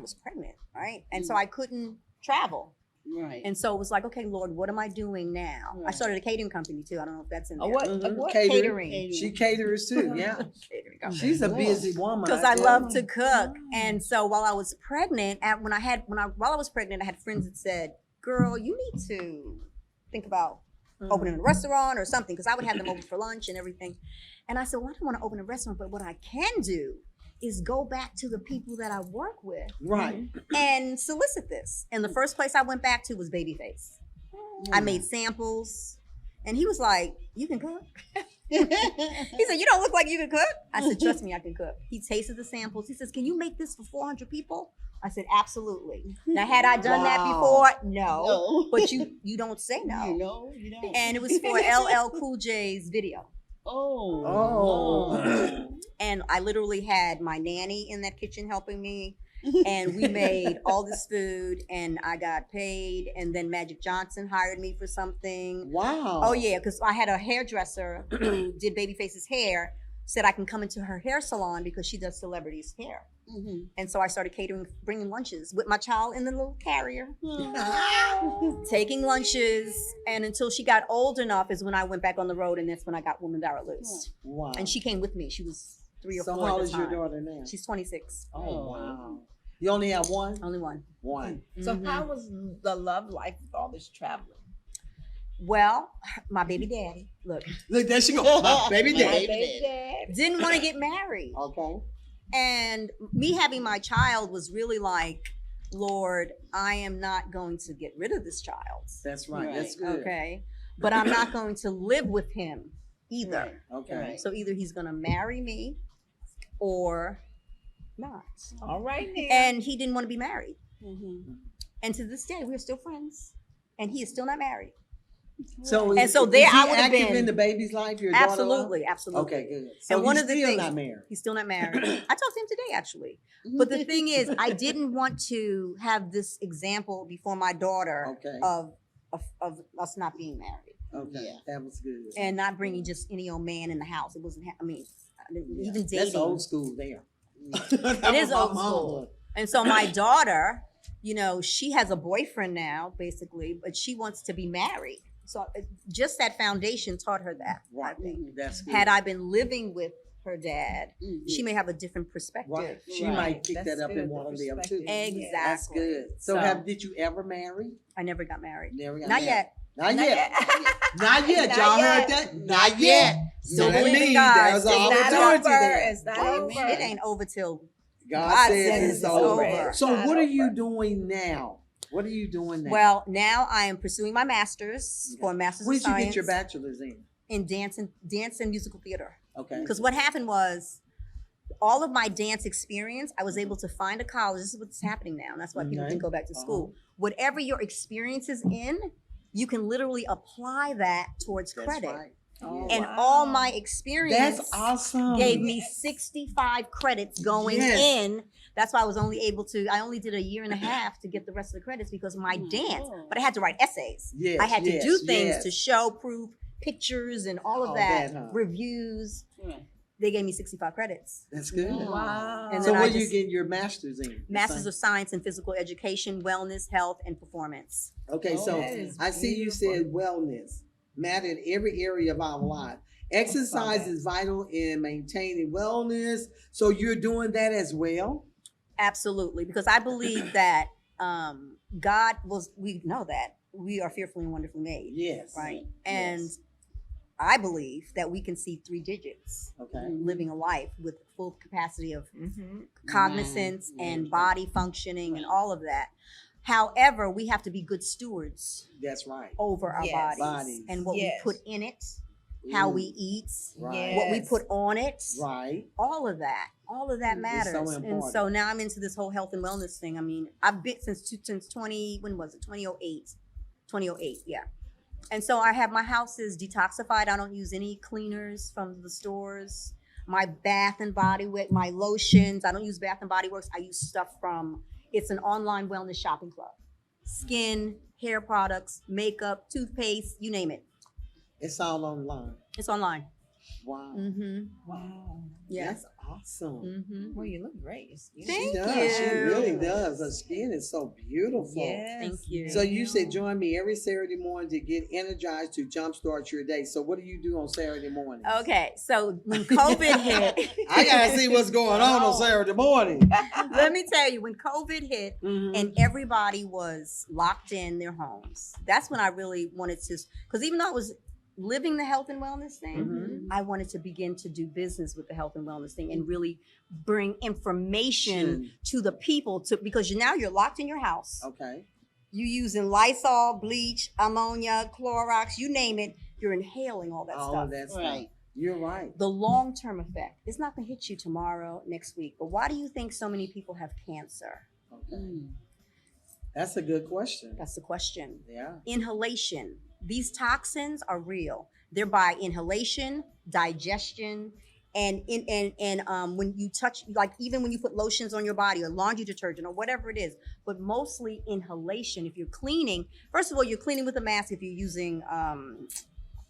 Speaker 3: was pregnant, right? And so I couldn't travel.
Speaker 4: Right.
Speaker 3: And so it was like, okay, Lord, what am I doing now? I
Speaker 4: Right.
Speaker 3: started a catering company too. I don't know if that's in there.
Speaker 2: What?
Speaker 1: Mhm.
Speaker 2: What?
Speaker 1: Catering.
Speaker 3: Catering.
Speaker 1: She caters too. Yeah.
Speaker 3: Catering company.
Speaker 1: She's a busy woman.
Speaker 3: Because I
Speaker 1: tell
Speaker 3: love
Speaker 1: you.
Speaker 3: to cook. And so while I was pregnant, while I was pregnant, I had friends that said, girl, you need to think about opening a restaurant or something, because I would have them over for lunch and everything. And I said, well, I don't want to open a restaurant, but what I can do is go back to the people that I work with
Speaker 1: Right.
Speaker 3: and solicit this. And the first place I went back to was Babyface. I made samples, and he was like, you can cook? He said, you don't look like you can cook. I said, trust me, I can cook. He tasted the samples. He says, can you make this for 400 people? I said, absolutely. Now, had I done that
Speaker 1: Wow.
Speaker 3: before? No.
Speaker 4: No.
Speaker 3: But you don't say no.
Speaker 4: You know, you don't.
Speaker 3: And it was for LL Cool J's video.
Speaker 4: Oh.
Speaker 1: Oh.
Speaker 3: And I literally had my nanny in that kitchen helping me. And we made all this food, and I got paid. And then Magic Johnson hired me for something.
Speaker 1: Wow.
Speaker 3: Oh yeah, because I had a hairdresser who did Babyface's hair, said I can come into her hair salon because she does celebrities' hair.
Speaker 4: Mhm.
Speaker 3: And so I started catering, bringing lunches with my child in the little carrier, taking lunches. And until she got old enough is when I went back on the road, and that's when I got Woman Dara Loose.
Speaker 1: Wow.
Speaker 3: And she came with me. She was 3 or
Speaker 1: So
Speaker 3: 4
Speaker 1: how
Speaker 3: at
Speaker 1: old
Speaker 3: the
Speaker 1: is your
Speaker 3: time.
Speaker 1: daughter now?
Speaker 3: She's 26.
Speaker 1: Oh wow. You only have one?
Speaker 3: Only one.
Speaker 1: One.
Speaker 2: So
Speaker 3: Mhm.
Speaker 2: how was the love life with all this traveling?
Speaker 3: Well, my baby daddy, look,
Speaker 1: Look, there she go. My baby
Speaker 4: My
Speaker 1: daddy.
Speaker 4: baby daddy.
Speaker 3: didn't want to get married.
Speaker 1: Okay.
Speaker 3: And me having my child was really like, Lord, I am not going to get rid of this child.
Speaker 1: That's right. That's
Speaker 4: Right.
Speaker 1: good.
Speaker 3: Okay. But I'm not going to live with him either.
Speaker 1: Okay.
Speaker 4: Right.
Speaker 3: So either he's going to marry me or not.
Speaker 2: All right now.
Speaker 3: And he didn't want to be married.
Speaker 4: Mhm.
Speaker 3: And to this day, we're still friends. And he is still not married.
Speaker 1: So
Speaker 3: And so
Speaker 1: is
Speaker 3: there
Speaker 1: he
Speaker 3: I would've
Speaker 1: active
Speaker 3: been-
Speaker 1: in the baby's life? Your daughter-in-law?
Speaker 3: Absolutely. Absolutely.
Speaker 1: Okay, good. So
Speaker 3: And one
Speaker 1: he's
Speaker 3: of the
Speaker 1: still
Speaker 3: things-
Speaker 1: not married.
Speaker 3: He's still not married. I talked to him today, actually. But the thing is, I didn't want to have this example before my daughter
Speaker 1: Okay.
Speaker 3: of us not being married
Speaker 1: Okay.
Speaker 4: Yeah.
Speaker 1: That was good.
Speaker 3: and not bringing just any old man in the house. It wasn't. Even dating.
Speaker 1: That's old school there.
Speaker 3: It is old school. And so my daughter, she has a boyfriend now, basically, but she wants to be married. So just that foundation taught her that. I
Speaker 1: Right.
Speaker 3: think.
Speaker 1: That's good.
Speaker 3: Had I been living with her dad,
Speaker 4: Mhm.
Speaker 3: she may have a different perspective.
Speaker 1: Right. She
Speaker 4: Right.
Speaker 1: might pick
Speaker 2: That's
Speaker 1: that up
Speaker 2: good,
Speaker 1: and
Speaker 2: the
Speaker 1: want to live too.
Speaker 2: perspective.
Speaker 3: Exactly.
Speaker 1: That's good. So,
Speaker 3: So-
Speaker 1: did you ever marry?
Speaker 3: I never got married.
Speaker 1: Never got
Speaker 3: Not
Speaker 1: married.
Speaker 3: yet.
Speaker 1: Not yet. Not yet.
Speaker 2: Not
Speaker 1: Y'all
Speaker 2: yet.
Speaker 1: heard that? Not yet.
Speaker 3: Still
Speaker 1: So that
Speaker 3: believe in
Speaker 1: means
Speaker 3: God.
Speaker 1: there's an
Speaker 3: It's not
Speaker 1: opportunity
Speaker 2: over.
Speaker 1: there.
Speaker 2: It's not
Speaker 4: Amen.
Speaker 2: over.
Speaker 3: It ain't over till
Speaker 1: God
Speaker 3: God
Speaker 1: says
Speaker 3: says
Speaker 1: it's
Speaker 3: it's
Speaker 1: over.
Speaker 3: over.
Speaker 1: So
Speaker 2: It's
Speaker 1: what
Speaker 2: not
Speaker 1: are you
Speaker 2: over.
Speaker 1: doing now? What are you doing now?
Speaker 3: well. Now I am pursuing my master's for a master's
Speaker 1: when
Speaker 3: of
Speaker 1: did you
Speaker 3: science
Speaker 1: get your bachelor's in?
Speaker 3: dance and musical theater.
Speaker 1: Okay.
Speaker 3: Because what happened was, all of my dance experience, I was able to find a college. This is what's happening now. And that's why people
Speaker 1: Okay.
Speaker 3: can go back to school. Whatever your experience is in, you can literally apply that towards
Speaker 1: That's
Speaker 3: credit.
Speaker 1: right.
Speaker 2: Oh,
Speaker 3: And
Speaker 2: wow.
Speaker 3: all my experience
Speaker 1: That's awesome.
Speaker 3: gave me 65 credits going
Speaker 1: Yes.
Speaker 3: in. That's why I was only able to, I only did a year and a half to get the rest of the credits because of my dance. But I had to write essays.
Speaker 1: Yes,
Speaker 3: I had to do things
Speaker 1: yes.
Speaker 3: to show, proof, pictures, and all of
Speaker 1: All
Speaker 3: that,
Speaker 1: that, huh?
Speaker 3: reviews.
Speaker 4: Right.
Speaker 3: They gave me 65 credits.
Speaker 1: That's good.
Speaker 2: Wow.
Speaker 3: And
Speaker 1: So
Speaker 3: then
Speaker 1: what
Speaker 3: I
Speaker 1: are you
Speaker 3: just-
Speaker 1: getting your master's in?
Speaker 3: Masters of Science in Physical Education, Wellness, Health, and Performance.
Speaker 1: Okay,
Speaker 4: Oh,
Speaker 1: so
Speaker 2: that is
Speaker 1: I see you said wellness matter in every area of our life. Exercise
Speaker 2: that.
Speaker 1: is vital in maintaining wellness. So you're doing that as well?
Speaker 3: Absolutely, because I believe that God was, we know that we are fearfully and wonderfully made,
Speaker 1: Yes.
Speaker 3: right? And
Speaker 1: Yes.
Speaker 3: I believe that we can see 3 digits
Speaker 1: Okay.
Speaker 3: living a life with full capacity of
Speaker 2: Mm-hmm.
Speaker 3: cognizance
Speaker 4: Right.
Speaker 3: and body functioning and all of that. However, we have to be good stewards
Speaker 1: That's right.
Speaker 3: over our
Speaker 2: Yes.
Speaker 3: bodies and what
Speaker 2: Yes.
Speaker 3: we put in it, how we
Speaker 1: Ooh,
Speaker 3: eat,
Speaker 1: Right.
Speaker 3: what we
Speaker 2: Yes.
Speaker 3: put on it.
Speaker 1: Right.
Speaker 3: All of that
Speaker 1: It's
Speaker 3: matters.
Speaker 1: so
Speaker 3: And
Speaker 1: important.
Speaker 3: so now I'm into this whole health and wellness thing. I mean, I've been since 20, when was it? 2008, yeah. And so I have, my house is detoxified. I don't use any cleaners from the stores. My Bath and Body Works, my lotions, I don't use Bath and Body Works. I use stuff from, it's an online wellness shopping club. Skin, hair products, makeup, toothpaste, you name it.
Speaker 1: It's all online.
Speaker 3: It's online.
Speaker 1: Wow.
Speaker 3: Mm-hmm.
Speaker 2: Wow.
Speaker 3: Yeah.
Speaker 1: That's awesome.
Speaker 3: Mm-hmm.
Speaker 2: Well, you look great.
Speaker 1: She
Speaker 3: Thank
Speaker 1: does. She
Speaker 3: you.
Speaker 1: really does. Her skin is so beautiful.
Speaker 2: Yes.
Speaker 3: Thank you.
Speaker 1: So you said join me every Saturday morning to get energized to jumpstart your day. So what do you do on Saturday morning?
Speaker 3: Okay, so when COVID hit,
Speaker 1: I gotta see what's going on Saturday morning.
Speaker 3: let me tell you, when COVID hit
Speaker 1: Mhm.
Speaker 3: and everybody was locked in their homes, that's when I really wanted to, because even though I was living the health and wellness thing,
Speaker 1: Mhm.
Speaker 3: I wanted to begin to do business with the health and wellness thing and really bring information to the people, because now you're locked in your house.
Speaker 1: Okay.
Speaker 3: You using Lysol, bleach, ammonia, Clorox, you name it, you're inhaling all that
Speaker 1: All
Speaker 3: stuff.
Speaker 1: of that stuff.
Speaker 4: Right.
Speaker 1: You're right.
Speaker 3: The long-term effect, it's not going to hit you tomorrow, next week. But why do you think so many people have cancer?
Speaker 1: Okay.
Speaker 4: Mm.
Speaker 1: That's a good question.
Speaker 3: That's the question.
Speaker 1: Yeah.
Speaker 3: Inhalation. These toxins are real. They're by inhalation, digestion, and when you touch, like even when you put lotions on your body or laundry detergent or whatever it is, but mostly inhalation. If you're cleaning, first of all, you're cleaning with a mask if you're using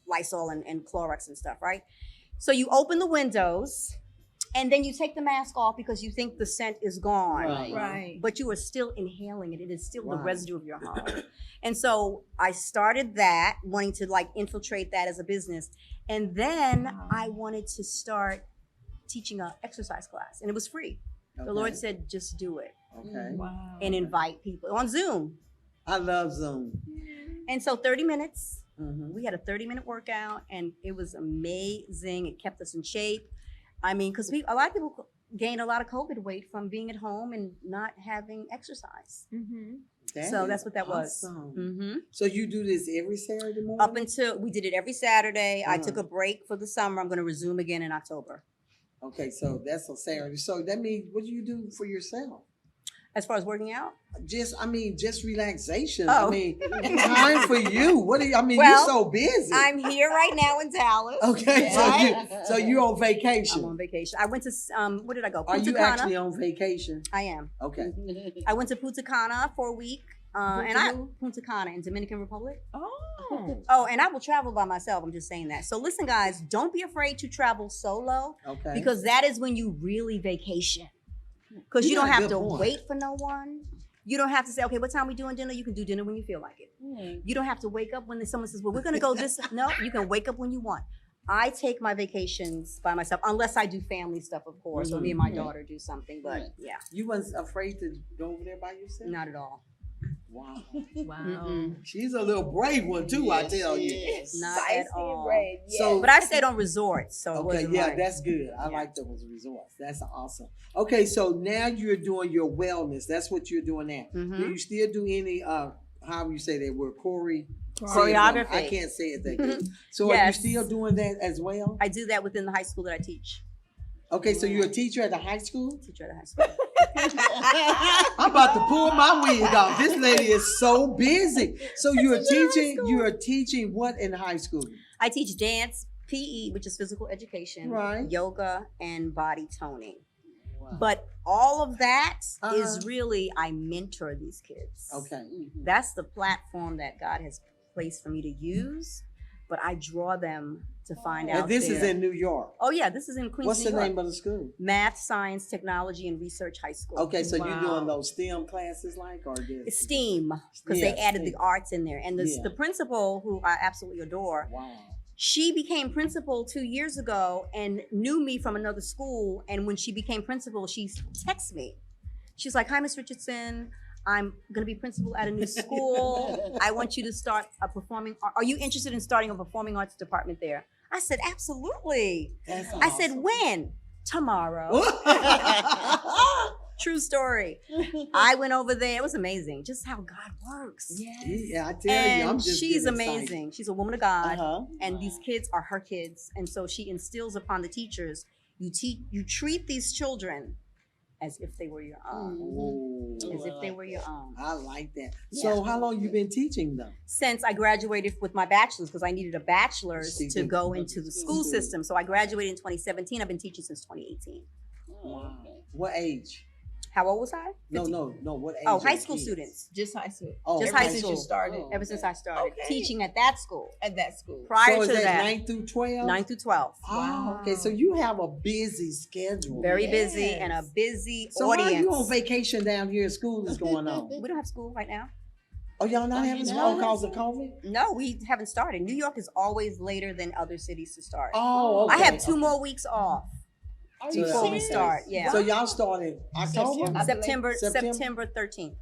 Speaker 3: Lysol and Clorox and stuff, right? So you open the windows and then you take the mask off because you think the scent is gone.
Speaker 4: Right.
Speaker 2: Right.
Speaker 3: But you are still inhaling it. It is still the
Speaker 1: Right.
Speaker 3: residue of your home. And so I started that, wanting to like infiltrate that as a business. And then
Speaker 2: Wow.
Speaker 3: I wanted to start teaching an exercise class, and it was free. The Lord said, just do it
Speaker 1: Okay.
Speaker 2: Wow.
Speaker 3: and invite people on Zoom.
Speaker 1: I love Zoom.
Speaker 3: And so 30 minutes,
Speaker 1: Mhm.
Speaker 3: we had a 30-minute workout, and it was amazing. It kept us in shape. I mean, because a lot of people gained a lot of COVID weight from being at home and not having exercise.
Speaker 2: Mm-hmm.
Speaker 3: So
Speaker 1: is
Speaker 3: that's what that was.
Speaker 1: awesome.
Speaker 3: Mm-hmm.
Speaker 1: So you do this every Saturday morning?
Speaker 3: Up until we did it every Saturday. I
Speaker 1: Uh-huh.
Speaker 3: took a break for the summer. I'm going to resume again in October.
Speaker 1: Okay, so that's a Saturday. So that means what do you do for yourself?
Speaker 3: As far as working out,
Speaker 1: Just relaxation.
Speaker 3: Oh.
Speaker 1: I mean, time for you. What do you? I mean,
Speaker 3: Well,
Speaker 1: you're so busy.
Speaker 3: I'm here right now in Dallas.
Speaker 1: Okay,
Speaker 3: Right?
Speaker 1: so you're on vacation.
Speaker 3: I'm on vacation. I went to where did I go?
Speaker 1: Are
Speaker 3: Punta
Speaker 1: you
Speaker 3: Cana.
Speaker 1: actually on vacation?
Speaker 3: I am.
Speaker 1: Okay.
Speaker 3: I went to Punta Cana for a week, Punta Cana in Dominican Republic.
Speaker 2: Oh.
Speaker 3: Oh, and I will travel by myself. I'm just saying that. So listen, guys, don't be afraid to travel solo
Speaker 1: Okay.
Speaker 3: because that is when you really vacation. Because you
Speaker 1: You
Speaker 3: don't
Speaker 1: got a
Speaker 3: have
Speaker 1: good
Speaker 3: to
Speaker 1: point.
Speaker 3: wait for no one. You don't have to say, okay, what time we doing dinner? You can do dinner when you feel like it.
Speaker 4: Mm.
Speaker 3: You don't have to wake up when someone says, well, we're going to go this. No, you can wake up when you want. I take my vacations by myself, unless I do family stuff, of course, or me and my
Speaker 4: Mhm.
Speaker 3: daughter do something. But
Speaker 4: Right.
Speaker 3: yeah,
Speaker 1: You wasn't afraid to go over there by yourself?
Speaker 3: not at all.
Speaker 1: Wow.
Speaker 2: Wow.
Speaker 1: She's a little brave one too, I tell you.
Speaker 4: Yes.
Speaker 3: Not
Speaker 2: Spicy
Speaker 3: at all.
Speaker 2: and brave. Yes.
Speaker 1: So-
Speaker 3: But I stayed on resorts, so it
Speaker 1: Okay,
Speaker 3: wasn't
Speaker 1: yeah,
Speaker 3: like,
Speaker 1: that's good. I
Speaker 3: Yeah.
Speaker 1: like those resorts. That's awesome. Okay, so now you're doing your wellness. That's what you're doing now.
Speaker 3: Mhm.
Speaker 1: Do you still do any how you say that word,
Speaker 3: Choreography.
Speaker 1: I can't say it that good. So are you
Speaker 3: Yes.
Speaker 1: still doing that as well?
Speaker 3: I do that within the high school that I teach.
Speaker 1: Okay, so you're a teacher at the high school?
Speaker 3: Teacher at a high school.
Speaker 1: I'm about to pull my wig off. This lady is so busy. So you're teaching what in high school?
Speaker 3: I teach dance, PE, which is physical education,
Speaker 1: Right.
Speaker 3: yoga, and body toning.
Speaker 1: Wow.
Speaker 3: But all of that
Speaker 1: Uh-huh.
Speaker 3: is really, I mentor these kids.
Speaker 1: Okay.
Speaker 3: That's the platform that God has placed for me to use, but I draw them to find out.
Speaker 1: And this is
Speaker 3: their-
Speaker 1: in New York.
Speaker 3: Oh yeah, this is in Queens,
Speaker 1: What's
Speaker 3: New
Speaker 1: the
Speaker 3: York.
Speaker 1: name of the school?
Speaker 3: Math, Science, Technology, and Research High School.
Speaker 1: Okay, so you're
Speaker 2: Wow.
Speaker 1: doing those STEM classes like or
Speaker 3: It's
Speaker 1: just
Speaker 3: STEAM, because they
Speaker 1: Yeah,
Speaker 3: added
Speaker 1: STEAM.
Speaker 3: the arts in there. And
Speaker 1: Yeah.
Speaker 3: the principal, who I absolutely adore,
Speaker 1: Wow.
Speaker 3: she became principal 2 years ago and knew me from another school. And when she became principal, she texted me. She's like, "Hi, Miss Richardson. I'm going to be principal at a new school. I want you to start a performing. Are you interested in starting a performing arts department there?" I said, "Absolutely."
Speaker 1: That's
Speaker 3: I said,
Speaker 1: awesome.
Speaker 3: "When?" "Tomorrow." True story. I went over there. It was amazing, just how God works.
Speaker 1: Yeah, I tell you, I'm
Speaker 3: And
Speaker 1: just
Speaker 3: she's
Speaker 1: getting excited.
Speaker 3: amazing. She's a woman of God.
Speaker 1: Uh-huh.
Speaker 3: And these kids are her kids, and so she instills upon the teachers, you treat these children as if they were your own.
Speaker 1: Oh,
Speaker 3: As if they were your own.
Speaker 1: I like that. So how long you been teaching them?
Speaker 3: Since I graduated with my bachelor's, because I needed a bachelor's
Speaker 1: See,
Speaker 3: to
Speaker 1: good.
Speaker 3: go into the school
Speaker 1: School.
Speaker 3: system. So I graduated in 2017. I've been teaching since 2018.
Speaker 1: Wow. What age?
Speaker 3: How old was I?
Speaker 1: No. What age?
Speaker 3: Oh,
Speaker 1: are
Speaker 3: high
Speaker 1: the
Speaker 3: school
Speaker 1: kids?
Speaker 3: students.
Speaker 2: Just high school.
Speaker 1: Oh,
Speaker 3: Just
Speaker 2: Ever
Speaker 3: high
Speaker 2: since
Speaker 3: school.
Speaker 2: you started
Speaker 1: Oh.
Speaker 3: Ever since I started
Speaker 2: Okay.
Speaker 3: teaching at that school.
Speaker 2: at that school.
Speaker 3: Prior
Speaker 1: so is
Speaker 3: to that,
Speaker 1: 9 through 12?
Speaker 3: 9 through 12.
Speaker 1: Oh,
Speaker 2: Wow.
Speaker 1: okay. So you have a busy schedule.
Speaker 3: Very busy and a
Speaker 2: Yes.
Speaker 3: busy
Speaker 1: So why are
Speaker 3: audience.
Speaker 1: you on vacation down here? School is going on.
Speaker 3: We don't have school right now.
Speaker 1: Oh, y'all not
Speaker 4: Oh,
Speaker 1: having
Speaker 4: you
Speaker 1: school
Speaker 4: not?
Speaker 1: because of COVID?
Speaker 3: No, we haven't started. New York is always later than other cities to start.
Speaker 1: Oh, okay.
Speaker 3: I have 2
Speaker 1: okay.
Speaker 3: more weeks off
Speaker 4: Are
Speaker 1: So
Speaker 4: you
Speaker 3: before we
Speaker 4: serious?
Speaker 3: start. Yeah.
Speaker 1: So y'all started October?
Speaker 2: September.
Speaker 3: September 13th.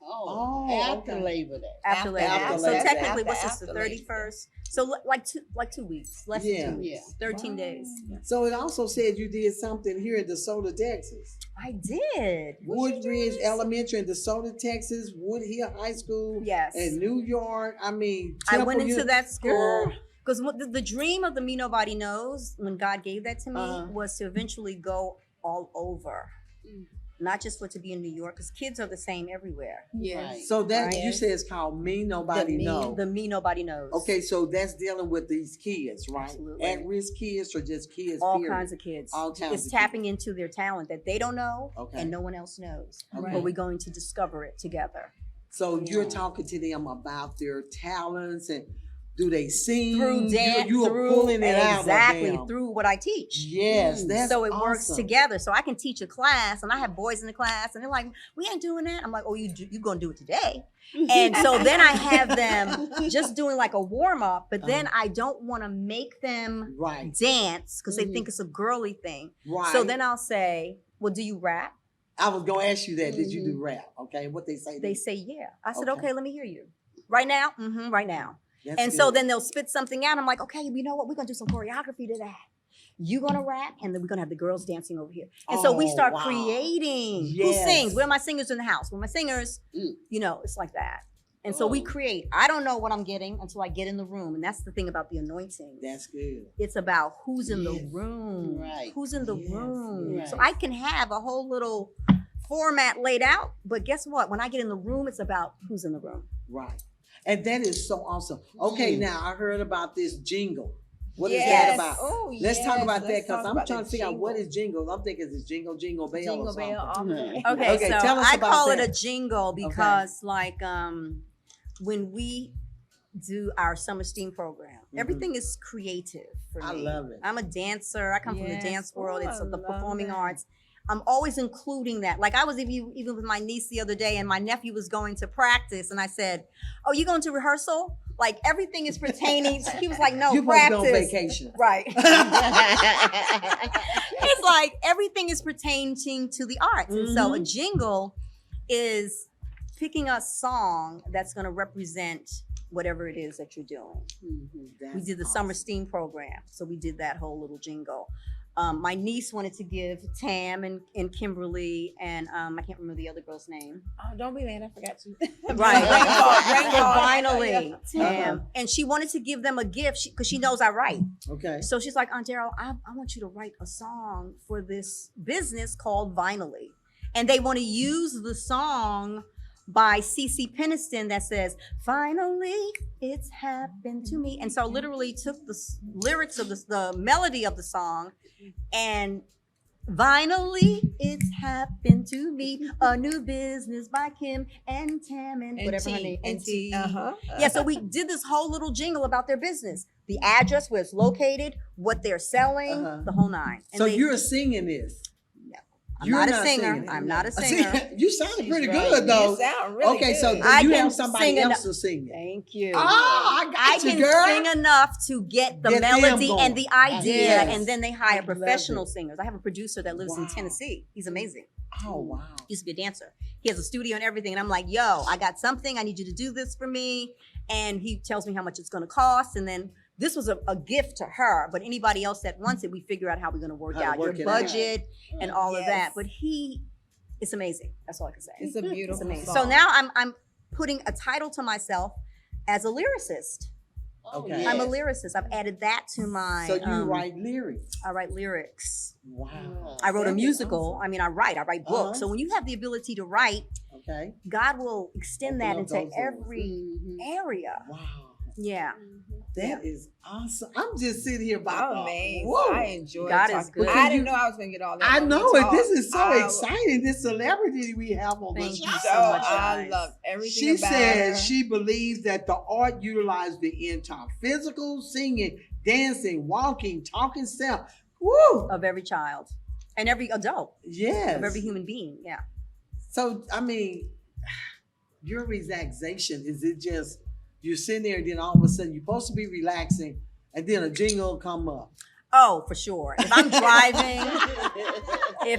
Speaker 4: Oh,
Speaker 1: Oh,
Speaker 4: after
Speaker 1: okay.
Speaker 4: Labor Day.
Speaker 3: After Labor Day.
Speaker 1: After
Speaker 3: So
Speaker 1: Labor Day.
Speaker 3: technically, what's this,
Speaker 2: After
Speaker 3: the
Speaker 2: Labor Day.
Speaker 3: 31st? So like 2 weeks, less
Speaker 1: Yeah.
Speaker 3: than 2 weeks, 13 days.
Speaker 1: So it also said you did something here in DeSoto, Texas.
Speaker 3: I did.
Speaker 1: Woodridge Elementary in DeSoto, Texas, Woodhill High School
Speaker 3: Yes.
Speaker 1: in New York. I mean,
Speaker 3: I went
Speaker 1: Temple,
Speaker 3: into that school
Speaker 1: Girl.
Speaker 3: because the dream of the Me Nobody Knows, when God gave that to me,
Speaker 1: Uh-huh.
Speaker 3: was to eventually go all over.
Speaker 4: Mm.
Speaker 3: Not just for it to be in New York, because kids are the same everywhere.
Speaker 2: Yes.
Speaker 4: Right.
Speaker 1: So that
Speaker 3: Right.
Speaker 1: you say it's called Me Nobody Know.
Speaker 3: The Me Nobody Knows.
Speaker 1: Okay, so that's dealing with these kids, right?
Speaker 3: Absolutely.
Speaker 1: At-risk kids or just kids?
Speaker 3: All
Speaker 1: period?
Speaker 3: kinds of kids.
Speaker 1: All kinds
Speaker 3: It's
Speaker 1: of
Speaker 3: tapping into their talent that they don't know
Speaker 1: Okay.
Speaker 3: and no one else knows.
Speaker 1: Okay.
Speaker 3: But we're going to discover it together.
Speaker 1: So you're
Speaker 3: Yeah.
Speaker 1: talking to them about their talents and do they sing?
Speaker 3: Through dance,
Speaker 1: you are pulling it out of
Speaker 3: exactly
Speaker 1: them.
Speaker 3: through what I teach.
Speaker 1: Yes, that's
Speaker 3: So it works
Speaker 1: awesome.
Speaker 3: together. So I can teach a class, and I have boys in the class, and they're like, "We ain't doing that." I'm like, "Oh, you're gonna do it today." And so then I have them just doing like a warm up, but then I don't want to make them
Speaker 1: Right,
Speaker 3: dance because they
Speaker 1: Mhm.
Speaker 3: think it's a girly thing.
Speaker 1: right.
Speaker 3: So then I'll say, "Well, do you rap?"
Speaker 1: I was gonna ask you that. Did you do rap? Okay, what they say?
Speaker 3: They say, "Yeah." I said,
Speaker 1: Okay.
Speaker 3: "Okay, let me hear you." Right now? Mm-hmm, right now.
Speaker 1: That's
Speaker 3: And so
Speaker 1: good.
Speaker 3: then they'll spit something out. I'm like, "Okay, you know what? We're gonna do some choreography to that. You're gonna rap, and then we're gonna have the girls dancing over here." And so we
Speaker 1: Oh,
Speaker 3: start
Speaker 1: wow.
Speaker 3: creating. Who
Speaker 1: Yes.
Speaker 3: sings? Where are my singers in the house? Where are my singers?
Speaker 4: Mm.
Speaker 3: You know, it's like that. And so we
Speaker 4: Oh.
Speaker 3: create. I don't know what I'm getting until I get in the room. And that's the thing about the anointing.
Speaker 1: That's good.
Speaker 3: It's about who's in the
Speaker 1: Yes.
Speaker 3: room.
Speaker 4: Right.
Speaker 3: Who's in the
Speaker 1: Yes,
Speaker 3: room.
Speaker 4: yes.
Speaker 3: So I can have a whole little format laid out. But guess what? When I get in the room, it's about who's in the room.
Speaker 1: Right. And that is so awesome. Okay,
Speaker 4: Mm.
Speaker 1: now I heard about this jingle. What is
Speaker 2: Yes.
Speaker 1: that about?
Speaker 2: Oh,
Speaker 1: Let's talk
Speaker 2: yes.
Speaker 1: about that
Speaker 2: Let's
Speaker 1: because
Speaker 2: talk
Speaker 1: I'm
Speaker 2: about
Speaker 1: trying
Speaker 2: the
Speaker 1: to figure out what
Speaker 2: jingle.
Speaker 1: is jingle. I'm thinking it's jingle, jingle bell or
Speaker 2: Jingle
Speaker 1: something.
Speaker 2: bell.
Speaker 4: Mhm.
Speaker 3: Okay,
Speaker 1: Okay,
Speaker 3: so
Speaker 1: tell us
Speaker 3: I
Speaker 1: about
Speaker 3: call
Speaker 1: that.
Speaker 3: it a jingle because like when we do our summer STEAM program,
Speaker 1: Mhm.
Speaker 3: everything is creative for me.
Speaker 1: I love it.
Speaker 3: I'm a dancer. I come from the
Speaker 2: Yes.
Speaker 3: dance world.
Speaker 2: Oh,
Speaker 3: It's
Speaker 2: I
Speaker 3: the
Speaker 2: love
Speaker 3: performing
Speaker 2: that.
Speaker 3: arts. I'm always including that. Like I was even with my niece the other day, and my nephew was going to practice, and I said, "Oh, you going to rehearsal?" Like everything is pertaining. He was like, "No,
Speaker 1: You're supposed to
Speaker 3: practice."
Speaker 1: go on vacation.
Speaker 3: Right. It's like everything is pertaining to the arts. And so a
Speaker 1: Mhm.
Speaker 3: jingle is picking a song that's going to represent whatever it is that you're doing. We did the summer STEAM program, so we did that whole little jingle. My niece wanted to give Tam and Kimberly and I can't remember the other girl's name.
Speaker 2: Oh, don't be mad, I forgot you.
Speaker 3: Right,
Speaker 2: Rainbow.
Speaker 3: finally, Tam, and she wanted to give them a gift because she knows I write.
Speaker 1: Okay.
Speaker 3: So she's like, Aunt Daryl, I want you to write a song for this business called Vinally, and they want to use the song by CeCe Peniston that says, "Finally, it's happened to me." And so literally took the lyrics of the melody of the song and "Finally, it's happened to me, a new business by Kim and Tam and whatever her name, and T. Yeah, so we did this whole little jingle about their business, the address, where it's located, what they're selling, the whole nine. And
Speaker 1: So you're singing this.
Speaker 3: I'm not a singer. I'm not a singer.
Speaker 1: You sounded pretty good though.
Speaker 2: You sound really
Speaker 1: Okay,
Speaker 2: good.
Speaker 1: so
Speaker 3: I
Speaker 1: you
Speaker 3: can
Speaker 1: have somebody
Speaker 3: sing
Speaker 1: else to sing it.
Speaker 3: Thank you.
Speaker 1: Oh, I
Speaker 3: I
Speaker 1: got you,
Speaker 3: can
Speaker 1: girl.
Speaker 3: sing enough to get the
Speaker 1: Get them
Speaker 3: melody
Speaker 1: going.
Speaker 3: and the idea,
Speaker 1: Yes.
Speaker 3: and then they hire
Speaker 1: I love
Speaker 3: professional
Speaker 1: it.
Speaker 3: singers. I have a producer that lives in
Speaker 1: Wow.
Speaker 3: Tennessee. He's amazing.
Speaker 1: Oh wow.
Speaker 3: He used to be a dancer. He has a studio and everything. And I'm like, yo, I got something. I need you to do this for me. And he tells me how much it's going to cost. And then this was a gift to her. But anybody else that wants it, we figure out how we're going to work
Speaker 1: How to
Speaker 3: out
Speaker 1: work
Speaker 3: your
Speaker 1: it out.
Speaker 3: budget and all of that.
Speaker 2: Yes.
Speaker 3: But it's amazing. That's all I can say.
Speaker 2: It's a beautiful
Speaker 3: amazing.
Speaker 2: song.
Speaker 3: So now I'm putting a title to myself as a lyricist.
Speaker 1: Okay.
Speaker 3: I'm a lyricist. I've added that to my.
Speaker 1: So you write lyrics.
Speaker 3: I write lyrics.
Speaker 1: Wow.
Speaker 3: I wrote a
Speaker 1: That is
Speaker 3: musical.
Speaker 1: awesome.
Speaker 3: I mean, I write books.
Speaker 1: Uh-huh.
Speaker 3: So when you have the ability to write,
Speaker 1: Okay.
Speaker 3: God will extend
Speaker 1: Open
Speaker 3: that
Speaker 1: up
Speaker 3: into
Speaker 1: those doors.
Speaker 3: every area.
Speaker 1: Wow.
Speaker 3: Yeah.
Speaker 1: That is awesome. I'm just sitting here about
Speaker 2: I'm amazed.
Speaker 1: Whoa.
Speaker 2: I enjoy
Speaker 3: God
Speaker 2: talking.
Speaker 3: is good.
Speaker 2: I didn't know I was gonna get all that.
Speaker 1: I
Speaker 2: when
Speaker 1: know
Speaker 2: we
Speaker 1: it.
Speaker 2: talk.
Speaker 1: This is so
Speaker 2: I-
Speaker 1: exciting. This celebrity we have on the
Speaker 3: Thank you
Speaker 1: show.
Speaker 3: so
Speaker 2: So
Speaker 3: much,
Speaker 2: I
Speaker 3: guys.
Speaker 2: love everything
Speaker 1: She
Speaker 2: about
Speaker 1: says
Speaker 2: her.
Speaker 1: she believes that the art utilizes the entire physical, singing, dancing, walking, talking self. Woo!
Speaker 3: Of every child and every adult,
Speaker 1: Yes.
Speaker 3: of every human being. Yeah.
Speaker 1: So, I mean, your relaxation, is it just you're sitting there and then all of a sudden you're supposed to be relaxing and then a jingle will come up?
Speaker 3: Oh, for sure. If